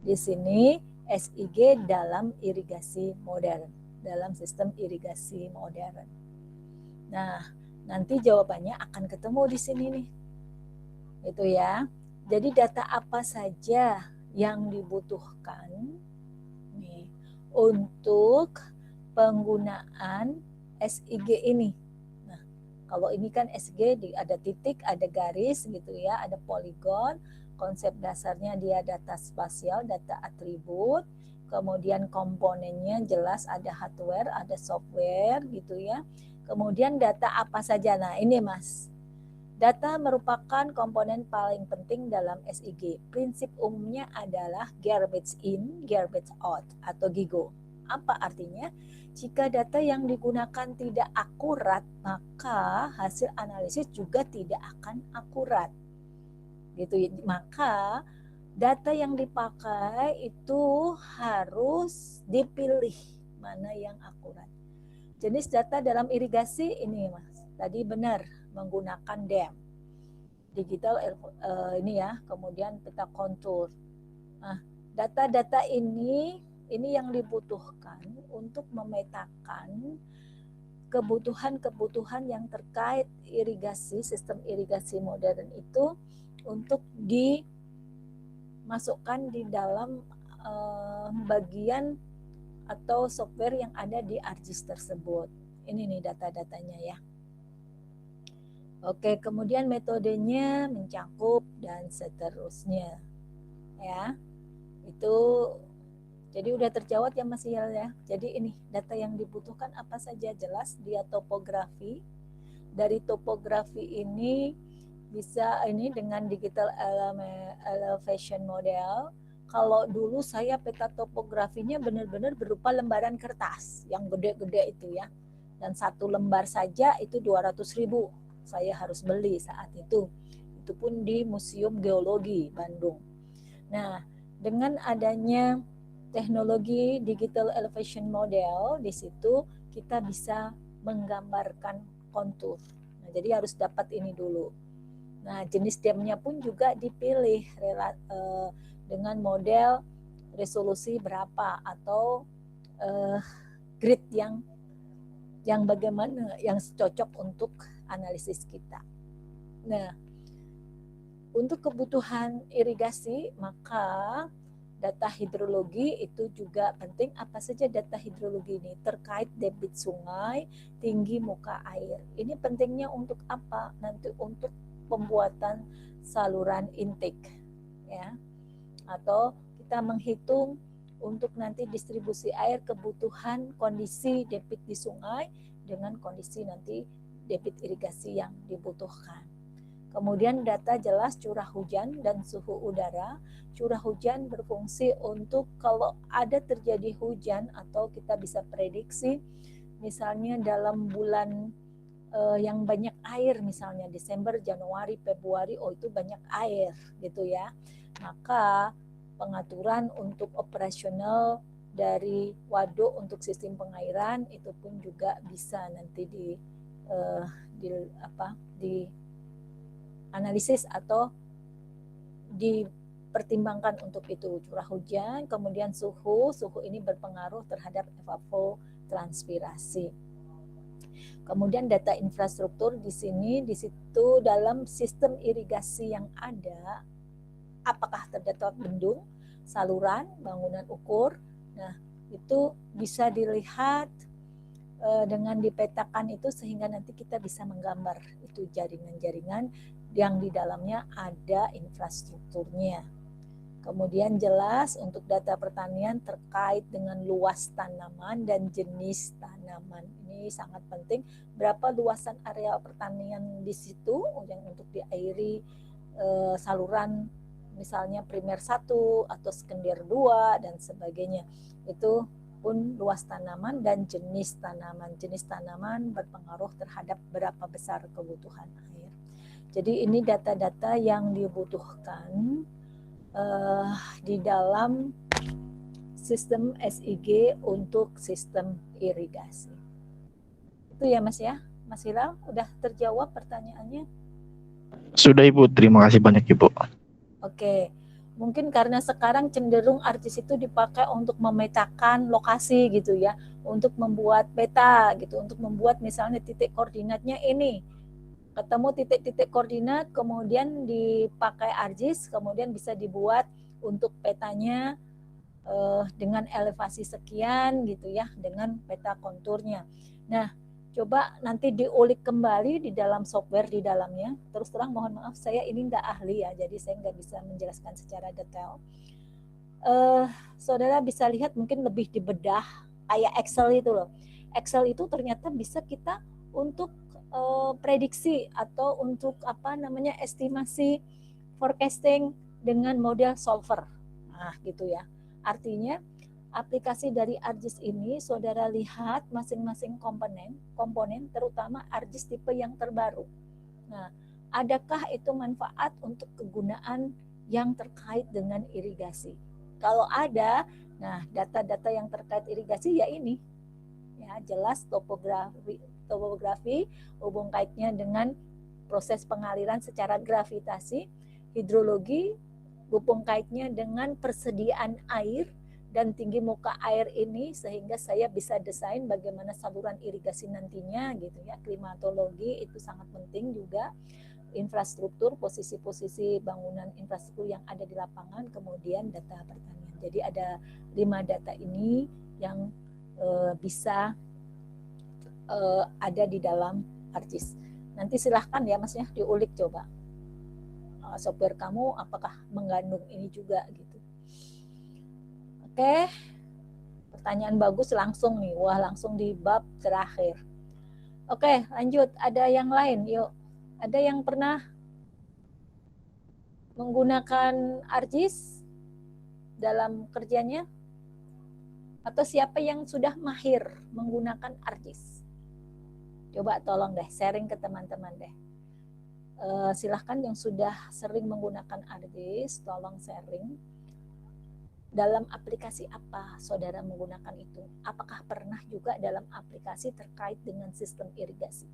Di sini SIG dalam irigasi modern, dalam sistem irigasi modern. Nah, nanti jawabannya akan ketemu di sini nih. Itu ya. Jadi data apa saja yang dibutuhkan nih untuk penggunaan SIG ini. Nah, kalau ini kan SIG ada titik, ada garis gitu ya, ada poligon. Konsep dasarnya dia data spasial, data atribut. Kemudian komponennya jelas ada hardware, ada software gitu ya. Kemudian data apa saja. Nah, ini Mas. Data merupakan komponen paling penting dalam SIG. Prinsip umumnya adalah garbage in, garbage out atau GIGO. Apa artinya? Jika data yang digunakan tidak akurat, maka hasil analisis juga tidak akan akurat. Gitu. Maka data yang dipakai itu harus dipilih mana yang akurat. Jenis data dalam irigasi ini Mas. Tadi benar menggunakan DEM. Digital ini ya, kemudian peta kontur. Nah, data-data ini yang dibutuhkan untuk memetakan kebutuhan-kebutuhan yang terkait irigasi, sistem irigasi modern itu untuk dimasukkan di dalam bagian atau software yang ada di ArcGIS tersebut. Ini nih data-datanya ya. Oke, kemudian metodenya mencakup dan seterusnya. Ya. Itu jadi udah terjawab ya Mas Yel ya. Jadi ini data yang dibutuhkan apa saja, jelas dia topografi. Dari topografi ini bisa ini dengan digital elevation model. Kalau dulu saya peta topografinya benar-benar berupa lembaran kertas yang gede-gede itu ya. Dan satu lembar saja itu 200.000 saya harus beli saat itu. Itu pun di Museum Geologi Bandung. Nah, dengan adanya teknologi digital elevation model, di situ kita bisa menggambarkan kontur. Nah, jadi harus dapat ini dulu. Nah, jenis DEM-nya pun juga dipilih dengan model resolusi berapa atau grid yang bagaimana yang cocok untuk analisis kita. Nah, untuk kebutuhan irigasi maka data hidrologi itu juga penting. Apa saja data hidrologi ini? Terkait debit sungai, tinggi muka air. Ini pentingnya untuk apa? Nanti untuk pembuatan saluran intake ya. Atau kita menghitung untuk nanti distribusi air, kebutuhan kondisi debit di sungai dengan kondisi nanti debit irigasi yang dibutuhkan. Kemudian data jelas curah hujan dan suhu udara. Curah hujan berfungsi untuk kalau ada terjadi hujan atau kita bisa prediksi misalnya dalam bulan yang banyak air, misalnya Desember, Januari, Februari, oh itu banyak air gitu ya. Maka pengaturan untuk operasional dari waduk untuk sistem pengairan itu pun juga bisa nanti di analisis atau dipertimbangkan untuk itu. Curah hujan, kemudian suhu ini berpengaruh terhadap evapotranspirasi. Kemudian data infrastruktur di situ dalam sistem irigasi yang ada, apakah terdapat bendung, saluran, bangunan ukur. Nah, itu bisa dilihat dengan dipetakan itu sehingga nanti kita bisa menggambar itu jaringan-jaringan yang di dalamnya ada infrastrukturnya. Kemudian jelas untuk data pertanian terkait dengan luas tanaman dan jenis tanaman. Ini sangat penting, berapa luasan area pertanian di situ yang untuk diairi saluran misalnya primer 1 atau sekunder 2 dan sebagainya. Itu pun luas tanaman dan jenis tanaman. Jenis tanaman berpengaruh terhadap berapa besar kebutuhan air. Jadi ini data-data yang dibutuhkan di dalam sistem SIG untuk sistem irigasi. Itu ya Mas ya. Mas Hilal, udah terjawab pertanyaannya? Sudah Ibu, terima kasih banyak Ibu. Oke. Mungkin karena sekarang cenderung ArcGIS itu dipakai untuk memetakan lokasi gitu ya, untuk membuat peta gitu, untuk membuat misalnya titik koordinatnya ini. Ketemu titik-titik koordinat, kemudian dipakai ArcGIS, kemudian bisa dibuat untuk petanya dengan elevasi sekian gitu ya, dengan peta konturnya. Nah, coba nanti diulik kembali di dalam software di dalamnya. Terus terang mohon maaf, saya ini nggak ahli ya, jadi saya nggak bisa menjelaskan secara detail. Saudara bisa lihat mungkin lebih dibedah kayak Excel itu loh. Excel itu ternyata bisa kita untuk prediksi atau untuk estimasi forecasting dengan model solver. Nah, gitu ya. Artinya aplikasi dari ArcGIS ini saudara lihat masing-masing komponen terutama ArcGIS tipe yang terbaru. Nah, adakah itu manfaat untuk kegunaan yang terkait dengan irigasi? Kalau ada, nah data-data yang terkait irigasi ya ini. Ya, jelas topografi hubung kaitnya dengan proses pengaliran secara gravitasi, hidrologi hubung kaitnya dengan persediaan air dan tinggi muka air ini sehingga saya bisa desain bagaimana saluran irigasi nantinya gitu ya. Klimatologi itu sangat penting juga, infrastruktur, posisi-posisi bangunan infrastruktur yang ada di lapangan, kemudian data pertanian. Jadi ada 5 data ini yang bisa ada di dalam ArcGIS. Nanti silahkan ya Mas ya diulik coba software kamu apakah mengandung ini juga gitu. Oke, pertanyaan bagus langsung nih, wah langsung di bab terakhir. Oke, lanjut, ada yang lain yuk. Ada yang pernah menggunakan ArcGIS dalam kerjanya? Atau siapa yang sudah mahir menggunakan ArcGIS? Coba tolong deh sharing ke teman-teman deh. Silahkan yang sudah sering menggunakan ArcGIS, tolong sharing. Dalam aplikasi apa saudara menggunakan itu? Apakah pernah juga dalam aplikasi terkait dengan sistem irigasi?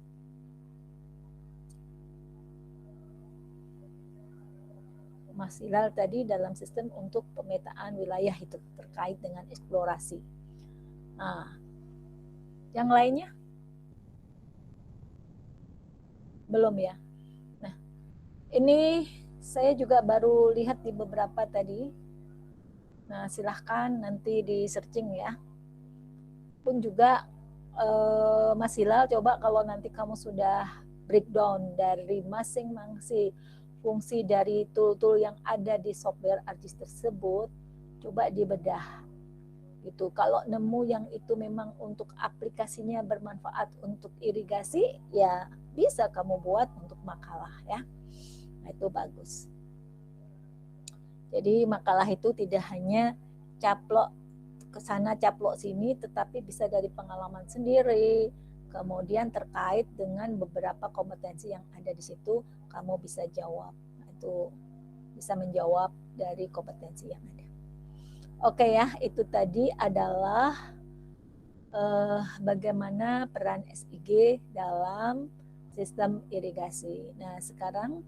Mas Hilal tadi dalam sistem untuk pemetaan wilayah itu terkait dengan eksplorasi. Nah, yang lainnya? Belum ya? Nah, ini saya juga baru lihat di beberapa tadi. Nah, silahkan nanti di searching ya. Pun juga Mas Hilal coba kalau nanti kamu sudah breakdown dari masing-masing fungsi dari tool-tool yang ada di software ArcGIS tersebut, coba dibedah. gitu. Kalau nemu yang itu memang untuk aplikasinya bermanfaat untuk irigasi, ya bisa kamu buat untuk makalah ya. Nah, itu bagus. Jadi makalah itu tidak hanya caplok ke sana caplok sini, tetapi bisa dari pengalaman sendiri, kemudian terkait dengan beberapa kompetensi yang ada di situ, kamu bisa jawab. Nah, itu bisa menjawab dari kompetensi yang ada. Oke ya, itu tadi adalah bagaimana peran SIG dalam sistem irigasi. Nah, sekarang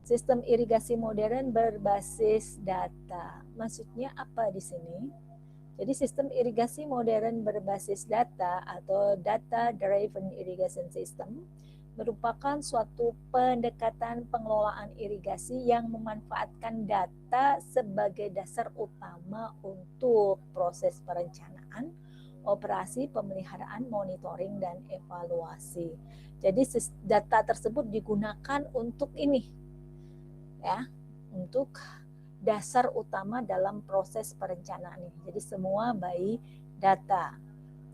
sistem irigasi modern berbasis data. Maksudnya apa di sini? Jadi sistem irigasi modern berbasis data atau data driven irrigation system merupakan suatu pendekatan pengelolaan irigasi yang memanfaatkan data sebagai dasar utama untuk proses perencanaan, operasi, pemeliharaan, monitoring, dan evaluasi. Jadi data tersebut digunakan untuk ini, ya, untuk dasar utama dalam proses perencanaan ini. Jadi semua by data.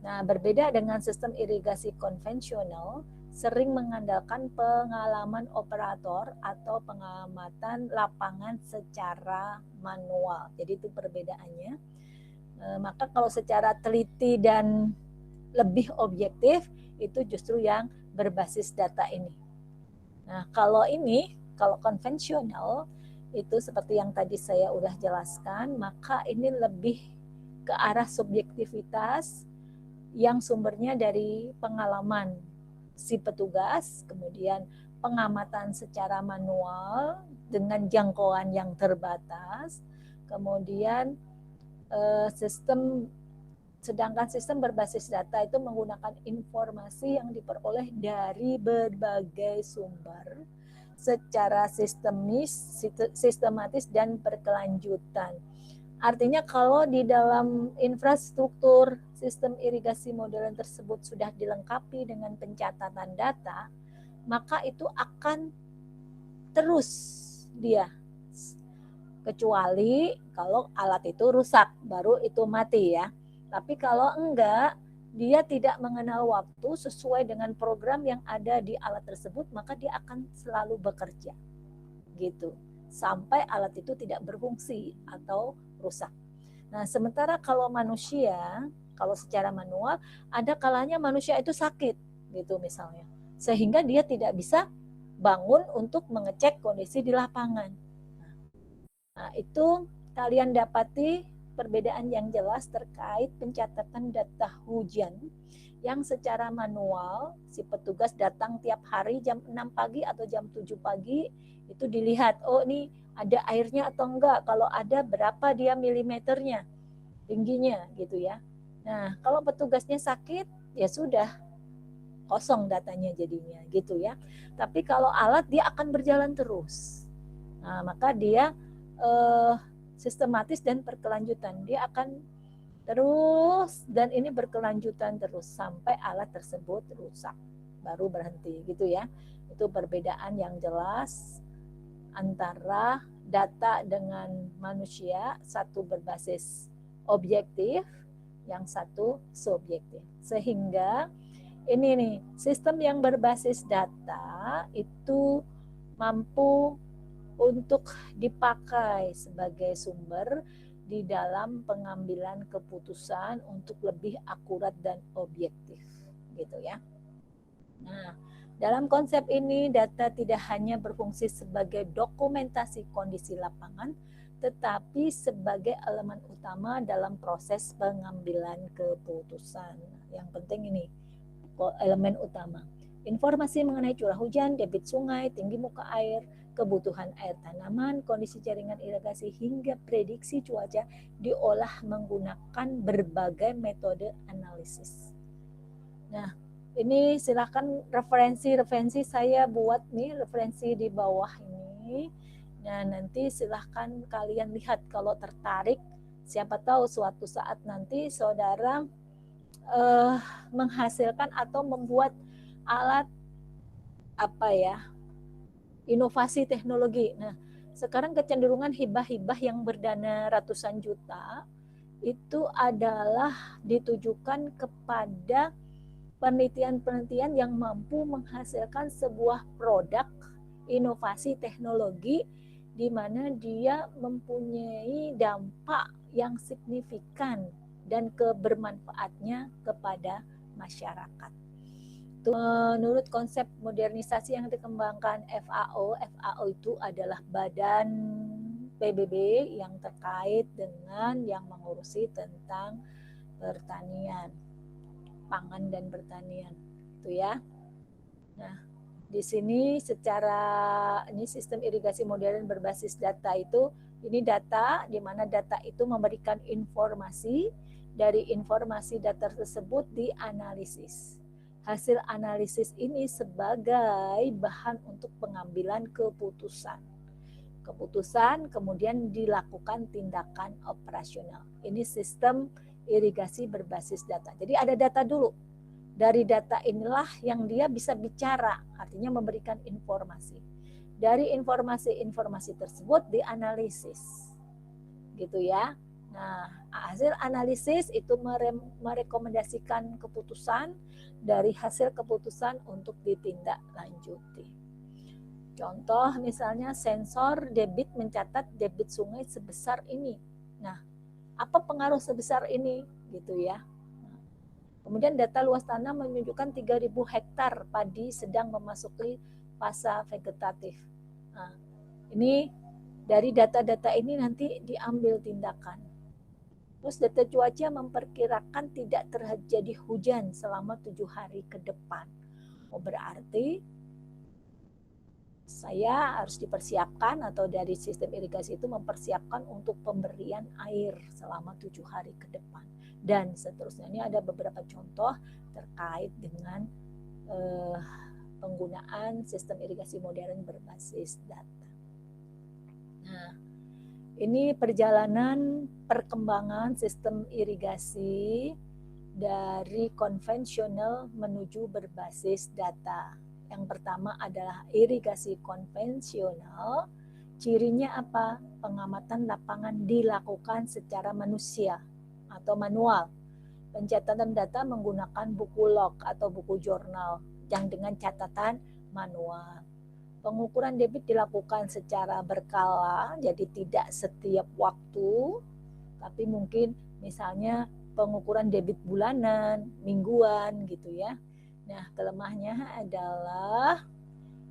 Nah, berbeda dengan sistem irigasi konvensional, sering mengandalkan pengalaman operator atau pengamatan lapangan secara manual. Jadi itu perbedaannya. Maka kalau secara teliti dan lebih objektif, itu justru yang berbasis data ini. Nah, kalau konvensional, itu seperti yang tadi saya udah jelaskan, maka ini lebih ke arah subjektivitas yang sumbernya dari pengalaman si petugas, kemudian pengamatan secara manual dengan jangkauan yang terbatas, kemudian sedangkan sistem berbasis data itu menggunakan informasi yang diperoleh dari berbagai sumber secara sistematis dan berkelanjutan. Artinya kalau di dalam infrastruktur sistem irigasi modern tersebut sudah dilengkapi dengan pencatatan data, maka itu akan terus dia. Kecuali kalau alat itu rusak, baru itu mati ya. Tapi kalau enggak, dia tidak mengenal waktu sesuai dengan program yang ada di alat tersebut, maka dia akan selalu bekerja. Gitu. Sampai alat itu tidak berfungsi atau rusak. Nah, sementara kalau manusia, kalau secara manual, ada kalanya manusia itu sakit, gitu misalnya. Sehingga dia tidak bisa bangun untuk mengecek kondisi di lapangan. Nah, itu kalian dapati perbedaan yang jelas terkait pencatatan data hujan yang secara manual si petugas datang tiap hari jam 6 pagi atau jam 7 pagi itu dilihat, oh ini ada airnya atau enggak, kalau ada berapa dia milimeternya, tingginya gitu ya. Nah, kalau petugasnya sakit ya sudah kosong datanya jadinya gitu ya. Tapi kalau alat dia akan berjalan terus. Nah, maka dia sistematis dan berkelanjutan. Dia akan terus dan ini berkelanjutan terus sampai alat tersebut rusak baru berhenti gitu ya. Itu perbedaan yang jelas antara data dengan manusia, satu berbasis objektif, yang satu subjektif. Sehingga ini nih, sistem yang berbasis data itu mampu untuk dipakai sebagai sumber di dalam pengambilan keputusan untuk lebih akurat dan objektif gitu ya. Nah, dalam konsep ini data tidak hanya berfungsi sebagai dokumentasi kondisi lapangan, tetapi sebagai elemen utama dalam proses pengambilan keputusan. Yang penting ini elemen utama. Informasi mengenai curah hujan, debit sungai, tinggi muka air, kebutuhan air tanaman, kondisi jaringan irigasi hingga prediksi cuaca diolah menggunakan berbagai metode analisis. Nah, ini silakan referensi saya buat nih referensi di bawah ini. Nah, nanti silahkan kalian lihat kalau tertarik. Siapa tahu suatu saat nanti saudara menghasilkan atau membuat alat inovasi teknologi. Nah, sekarang kecenderungan hibah-hibah yang berdana ratusan juta itu adalah ditujukan kepada penelitian-penelitian yang mampu menghasilkan sebuah produk inovasi teknologi di mana dia mempunyai dampak yang signifikan dan kebermanfaatnya kepada masyarakat. Menurut konsep modernisasi yang dikembangkan FAO, FAO itu adalah badan PBB yang terkait dengan yang mengurusi tentang pertanian, pangan dan pertanian, itu ya. Nah, di sini ini sistem irigasi modern berbasis data itu, ini data di mana data itu memberikan informasi, dari informasi data tersebut dianalisis. Hasil analisis ini sebagai bahan untuk pengambilan keputusan. Keputusan kemudian dilakukan tindakan operasional. Ini sistem irigasi berbasis data. Jadi ada data dulu. Dari data inilah yang dia bisa bicara, artinya memberikan informasi. Dari informasi-informasi tersebut dianalisis. Gitu ya. Nah, hasil analisis itu merekomendasikan keputusan, dari hasil keputusan untuk ditindaklanjuti. Contoh misalnya sensor debit mencatat debit sungai sebesar ini. Nah, apa pengaruh sebesar ini gitu ya. Kemudian data luas tanah menunjukkan 3.000 hektar padi sedang memasuki fase vegetatif. Nah, ini dari data-data ini nanti diambil tindakan. Terus data cuaca memperkirakan tidak terjadi hujan selama 7 hari ke depan. Oh, berarti saya harus dipersiapkan, atau dari sistem irigasi itu mempersiapkan untuk pemberian air selama 7 hari ke depan. Dan seterusnya. Ini ada beberapa contoh terkait dengan penggunaan sistem irigasi modern berbasis data. Nah, ini perjalanan perkembangan sistem irigasi dari konvensional menuju berbasis data. Yang pertama adalah irigasi konvensional. Cirinya apa? Pengamatan lapangan dilakukan secara manusia atau manual. Pencatatan data menggunakan buku log atau buku jurnal yang dengan catatan manual. Pengukuran debit dilakukan secara berkala, jadi tidak setiap waktu, tapi mungkin misalnya pengukuran debit bulanan, mingguan gitu ya. Nah, kelemahannya adalah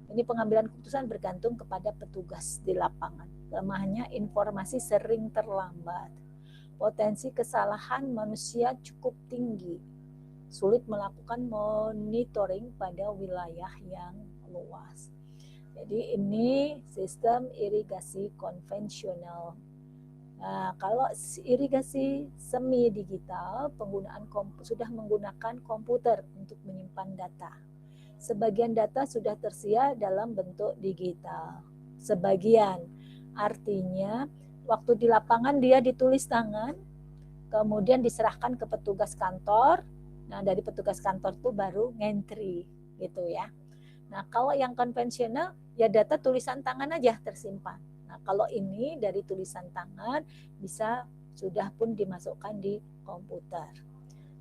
ini pengambilan keputusan bergantung kepada petugas di lapangan. Kelemahannya informasi sering terlambat. Potensi kesalahan manusia cukup tinggi. Sulit melakukan monitoring pada wilayah yang luas. Jadi ini sistem irigasi konvensional. Nah, kalau irigasi semi digital, sudah menggunakan komputer untuk menyimpan data. Sebagian data sudah tersedia dalam bentuk digital. Sebagian, artinya waktu di lapangan dia ditulis tangan, kemudian diserahkan ke petugas kantor. Nah, dari petugas kantor itu baru ngentri gitu ya. Nah, kalau yang konvensional ya data tulisan tangan aja tersimpan. Nah, kalau ini dari tulisan tangan bisa sudah pun dimasukkan di komputer.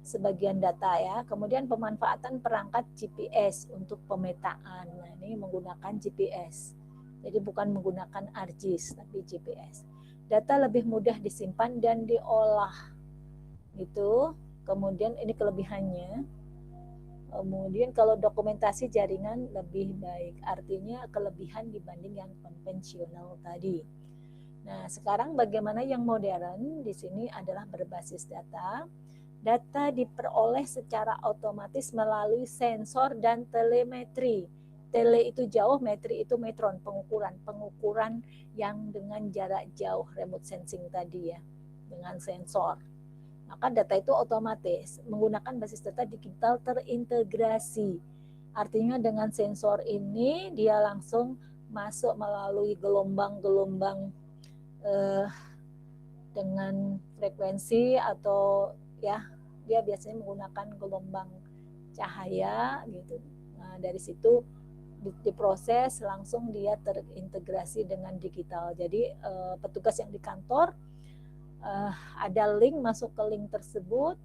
Sebagian data ya. Kemudian pemanfaatan perangkat GPS untuk pemetaan. Nah, ini menggunakan GPS. Jadi bukan menggunakan ARGIS tapi GPS. Data lebih mudah disimpan dan diolah. Gitu. Kemudian ini kelebihannya. Kemudian kalau dokumentasi jaringan lebih baik, artinya kelebihan dibanding yang konvensional tadi. Nah, sekarang bagaimana yang modern? Di sini adalah berbasis data. Data diperoleh secara otomatis melalui sensor dan telemetri. Tele itu jauh, metri itu metron, pengukuran yang dengan jarak jauh, remote sensing tadi ya, dengan sensor. Maka data itu otomatis menggunakan basis data digital terintegrasi. Artinya dengan sensor ini dia langsung masuk melalui gelombang-gelombang dengan frekuensi atau ya dia biasanya menggunakan gelombang cahaya gitu. Nah, dari situ diproses langsung dia terintegrasi dengan digital. Jadi petugas yang di kantor ada link, masuk ke link tersebut,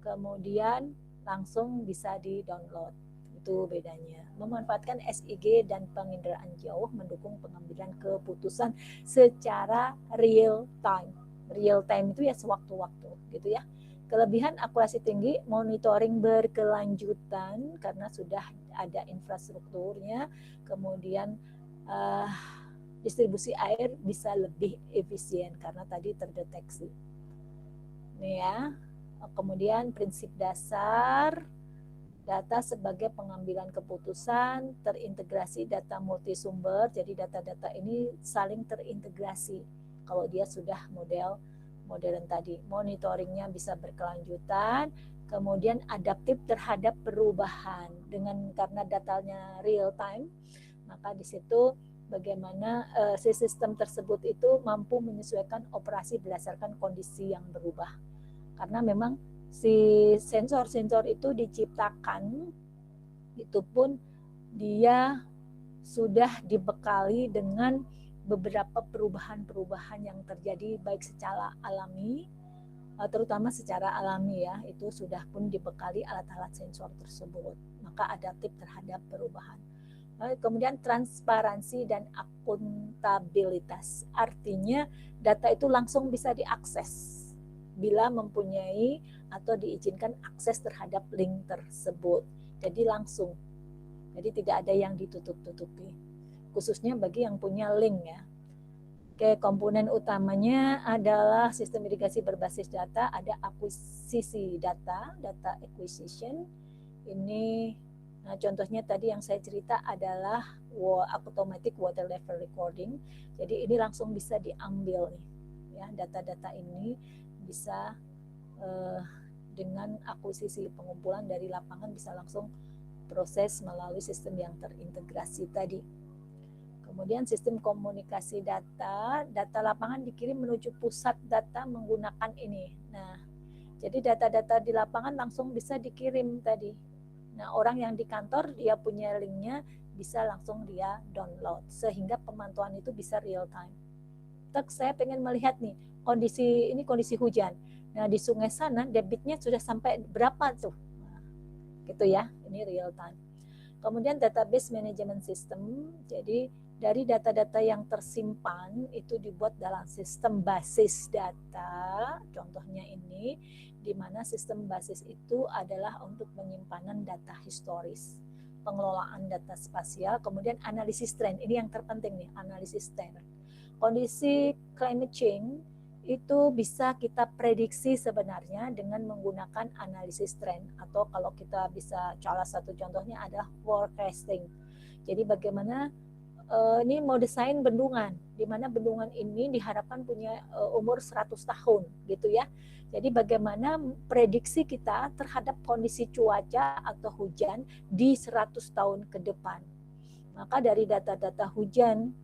kemudian langsung bisa di-download. Itu bedanya. Memanfaatkan SIG dan penginderaan jauh mendukung pengambilan keputusan secara real time. Real time itu ya sewaktu-waktu gitu ya. Kelebihan akurasi tinggi, monitoring berkelanjutan karena sudah ada infrastrukturnya, kemudian distribusi air bisa lebih efisien karena tadi terdeteksi. Nih ya. Kemudian prinsip dasar data sebagai pengambilan keputusan, terintegrasi data multisumber, jadi data-data ini saling terintegrasi kalau dia sudah modern tadi. Monitoringnya bisa berkelanjutan, kemudian adaptif terhadap perubahan karena datanya real time, maka di situ bagaimana si sistem tersebut itu mampu menyesuaikan operasi berdasarkan kondisi yang berubah. Karena memang si sensor-sensor itu diciptakan, itu pun dia sudah dibekali dengan beberapa perubahan-perubahan yang terjadi baik secara alami, terutama secara alami ya, itu sudah pun dibekali alat-alat sensor tersebut. Maka adaptif terhadap perubahan. Kemudian transparansi dan akuntabilitas, artinya data itu langsung bisa diakses bila mempunyai atau diizinkan akses terhadap link tersebut. Jadi langsung, jadi tidak ada yang ditutup-tutupi, khususnya bagi yang punya link ya. Oke, komponen utamanya adalah sistem irigasi berbasis data, ada akuisisi data, data acquisition. Ini contohnya tadi yang saya cerita adalah automatic water level recording. Jadi ini langsung bisa diambil nih, ya data-data ini bisa dengan akuisisi pengumpulan dari lapangan bisa langsung proses melalui sistem yang terintegrasi tadi. Kemudian sistem komunikasi data lapangan dikirim menuju pusat data menggunakan ini. Nah, jadi data-data di lapangan langsung bisa dikirim tadi. Nah, orang yang di kantor dia punya linknya, bisa langsung dia download sehingga pemantauan itu bisa real time. Saya pengen melihat nih kondisi hujan. Nah, di sungai sana debitnya sudah sampai berapa tuh? Nah, gitu ya, ini real time. Kemudian database management system, jadi dari data-data yang tersimpan itu dibuat dalam sistem basis data, contohnya ini, di mana sistem basis itu adalah untuk penyimpanan data historis, pengelolaan data spasial, kemudian analisis tren, ini yang terpenting nih, analisis tren. Kondisi climate change itu bisa kita prediksi sebenarnya dengan menggunakan analisis tren, atau kalau kita bisa, salah satu contohnya adalah forecasting. Jadi bagaimana ini mau desain bendungan, di mana bendungan ini diharapkan punya umur 100 tahun gitu ya. Jadi bagaimana prediksi kita terhadap kondisi cuaca atau hujan di 100 tahun ke depan. Maka dari data-data hujan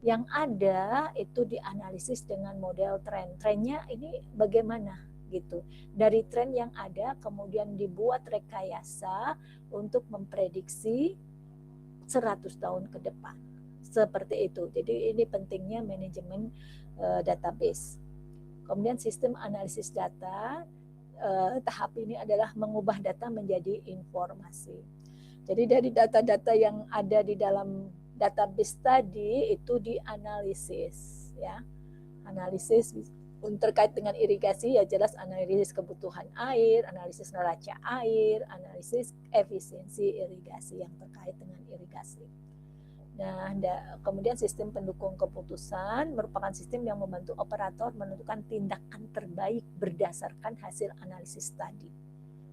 yang ada itu dianalisis dengan model tren. Trennya ini bagaimana gitu. Dari tren yang ada kemudian dibuat rekayasa untuk memprediksi 100 tahun ke depan. Seperti itu. Jadi ini pentingnya manajemen database. Kemudian sistem analisis data, tahap ini adalah mengubah data menjadi informasi. Jadi dari data-data yang ada di dalam database tadi itu dianalisis ya. Analisis terkait dengan irigasi ya jelas analisis kebutuhan air, analisis neraca air, analisis efisiensi irigasi yang terkait dengan irigasi. Nah, kemudian sistem pendukung keputusan merupakan sistem yang membantu operator menentukan tindakan terbaik berdasarkan hasil analisis tadi.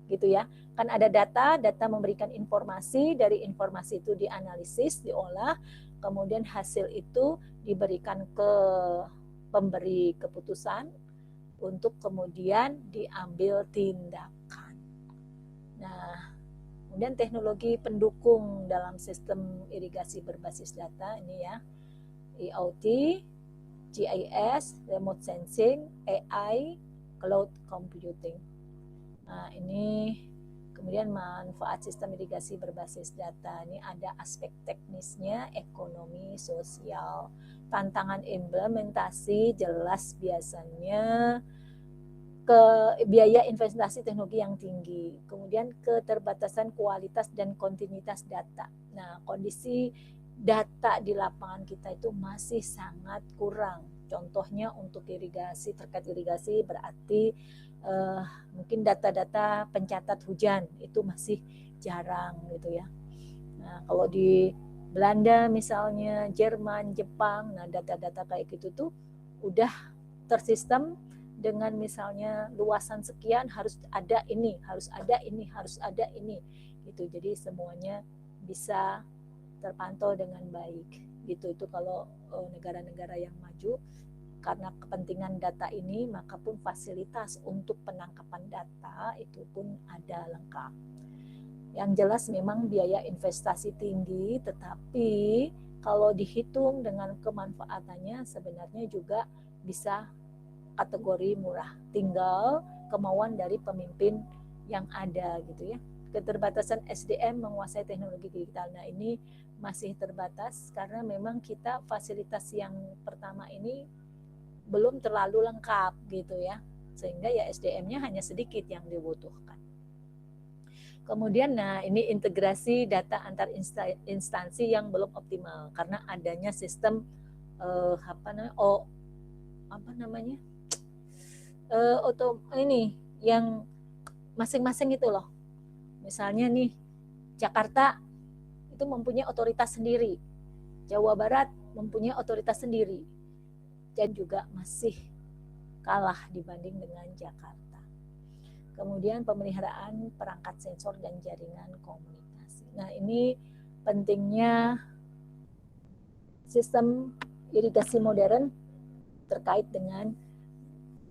Gitu ya. Kan ada data memberikan informasi, dari informasi itu dianalisis, diolah, kemudian hasil itu diberikan ke pemberi keputusan untuk kemudian diambil tindakan. Nah, kemudian teknologi pendukung dalam sistem irigasi berbasis data ini ya, IoT, GIS, remote sensing, AI, cloud computing. Nah, ini kemudian manfaat sistem irigasi berbasis data. Ini ada aspek teknisnya, ekonomi, sosial. tantangan implementasi jelas biasanya ke biaya investasi teknologi yang tinggi, kemudian keterbatasan kualitas dan kontinuitas data. Nah, kondisi data di lapangan kita itu masih sangat kurang. Contohnya untuk irigasi, terkait irigasi berarti mungkin data-data pencatat hujan itu masih jarang gitu ya. Nah, kalau di Belanda misalnya, Jerman, Jepang, nah data-data kayak gitu tuh udah tersistem dengan misalnya luasan sekian harus ada ini, harus ada ini, harus ada ini gitu. Jadi semuanya bisa terpantau dengan baik gitu. Itu kalau negara-negara yang maju, karena kepentingan data ini maka pun fasilitas untuk penangkapan data itu pun ada lengkap. Yang jelas memang biaya investasi tinggi, tetapi kalau dihitung dengan kemanfaatannya sebenarnya juga bisa kategori murah, tinggal kemauan dari pemimpin yang ada gitu ya. Keterbatasan SDM menguasai teknologi digital. Nah, ini masih terbatas karena memang kita fasilitas yang pertama ini belum terlalu lengkap gitu ya. Sehingga ya SDM-nya hanya sedikit yang dibutuhkan. Kemudian nah ini integrasi data antar instansi yang belum optimal karena adanya sistem ini yang masing-masing itu loh. Misalnya nih Jakarta itu mempunyai otoritas sendiri, Jawa Barat mempunyai otoritas sendiri, dan juga masih kalah dibanding dengan Jakarta. Kemudian pemeliharaan perangkat sensor dan jaringan komunikasi. Nah, ini pentingnya sistem irigasi modern terkait dengan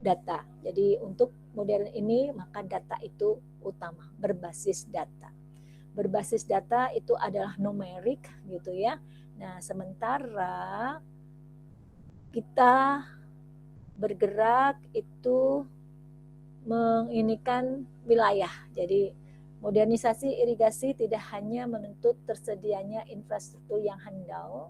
data. Jadi untuk modern ini maka data itu utama, berbasis data. Berbasis data itu adalah numerik gitu ya. Nah, sementara kita bergerak itu menginikan wilayah. Jadi modernisasi irigasi tidak hanya menuntut tersedianya infrastruktur yang handal,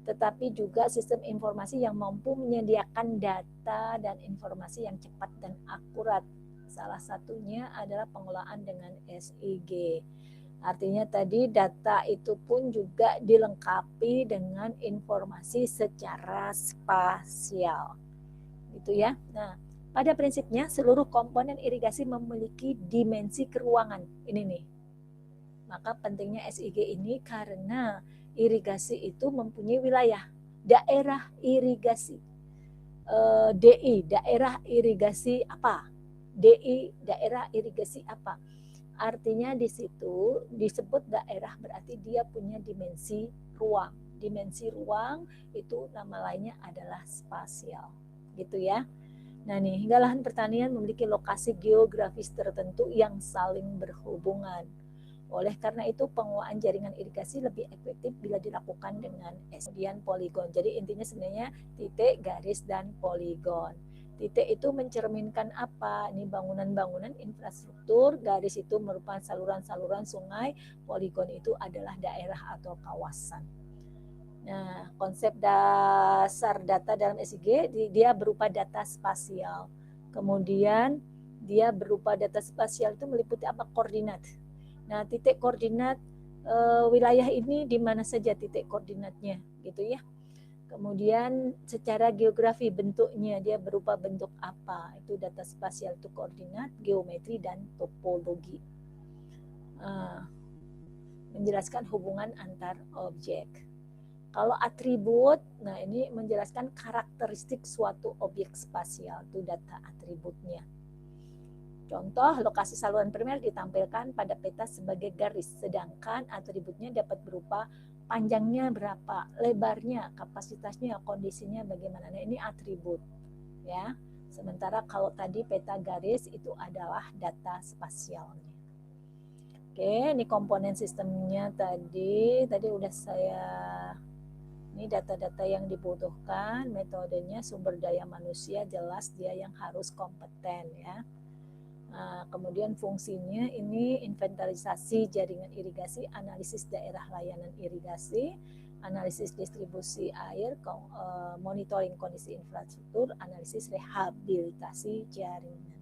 tetapi juga sistem informasi yang mampu menyediakan data dan informasi yang cepat dan akurat. Salah satunya adalah pengelolaan dengan SIG. Artinya tadi data itu pun juga dilengkapi dengan informasi secara spasial. Gitu ya. Nah, pada prinsipnya seluruh komponen irigasi memiliki dimensi keruangan. Ini nih. Maka pentingnya SIG ini karena irigasi itu mempunyai wilayah, daerah irigasi. DI, daerah irigasi apa? DI, daerah irigasi apa? Artinya di situ disebut daerah berarti dia punya dimensi ruang. Dimensi ruang itu nama lainnya adalah spasial. Gitu ya. Nah nih, hingga lahan pertanian memiliki lokasi geografis tertentu yang saling berhubungan. Oleh karena itu pengelolaan jaringan irigasi lebih efektif bila dilakukan dengan kemudian poligon. Jadi intinya sebenarnya titik, garis, dan poligon. Titik itu mencerminkan apa? Ini bangunan-bangunan infrastruktur, garis itu merupakan saluran-saluran sungai, poligon itu adalah daerah atau kawasan. Nah, konsep dasar data dalam SIG dia berupa data spasial. Kemudian dia berupa data spasial itu meliputi apa? Koordinat. Nah, titik koordinat wilayah ini di mana saja titik koordinatnya gitu ya. Kemudian secara geografi bentuknya dia berupa bentuk apa? Itu data spasial itu koordinat, geometri dan topologi. Menjelaskan hubungan antar objek. Kalau atribut, nah ini menjelaskan karakteristik suatu objek spasial, itu data atributnya. Contoh, lokasi saluran primer ditampilkan pada peta sebagai garis, sedangkan atributnya dapat berupa panjangnya berapa, lebarnya, kapasitasnya, kondisinya bagaimana. Nah, ini atribut, ya. Sementara kalau tadi peta garis itu adalah data spasialnya. Oke, ini komponen sistemnya tadi udah saya. Ini data-data yang dibutuhkan, metodenya sumber daya manusia jelas dia yang harus kompeten ya. Nah, kemudian fungsinya ini inventarisasi jaringan irigasi, analisis daerah layanan irigasi, analisis distribusi air, monitoring kondisi infrastruktur, analisis rehabilitasi jaringan.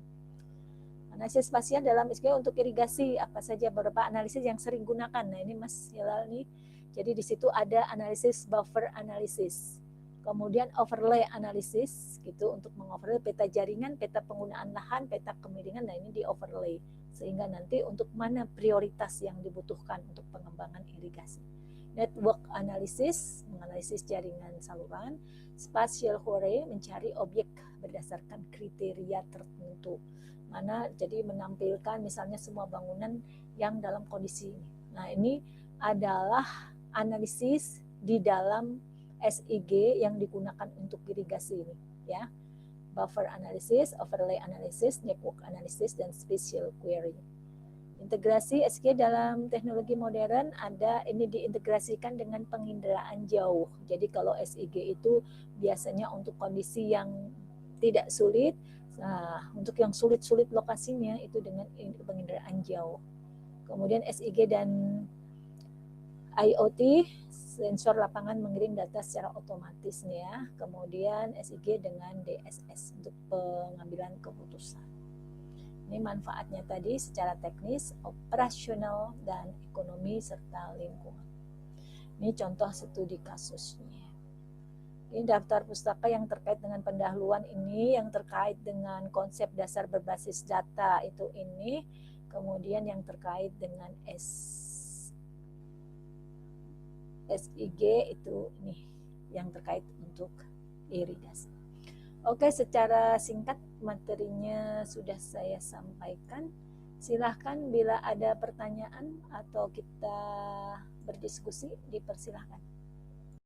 Analisis spasial dalam SG untuk irigasi, apa saja beberapa analisis yang sering gunakan. Nah ini Mas Hilal nih, jadi di situ ada analisis buffer analisis, kemudian overlay analisis gitu untuk mengoverlay peta jaringan, peta penggunaan lahan, peta kemiringan. Nah ini di overlay sehingga nanti untuk mana prioritas yang dibutuhkan untuk pengembangan irigasi. Network analysis, menganalisis jaringan saluran. Spatial query, mencari objek berdasarkan kriteria tertentu. Mana jadi menampilkan misalnya semua bangunan yang dalam kondisi ini. Nah ini adalah analisis di dalam SIG yang digunakan untuk irigasi ini, ya. Buffer analysis, overlay analysis, network analysis, dan spatial query. Integrasi SG dalam teknologi modern ada ini diintegrasikan dengan penginderaan jauh. Jadi kalau SIG itu biasanya untuk kondisi yang tidak sulit, nah, untuk yang sulit-sulit lokasinya itu dengan penginderaan jauh. Kemudian SIG dan IoT, sensor lapangan mengirim data secara otomatis nih ya. Kemudian SIG dengan DSS untuk pengambilan keputusan. Ini manfaatnya tadi secara teknis, operasional, dan ekonomi serta lingkungan. Ini contoh studi kasusnya. Ini daftar pustaka yang terkait dengan pendahuluan ini, yang terkait dengan konsep dasar berbasis data itu ini, kemudian yang terkait dengan SIG itu ini, yang terkait untuk irigasi. Oke, secara singkat materinya sudah saya sampaikan. Silahkan bila ada pertanyaan atau kita berdiskusi, dipersilahkan.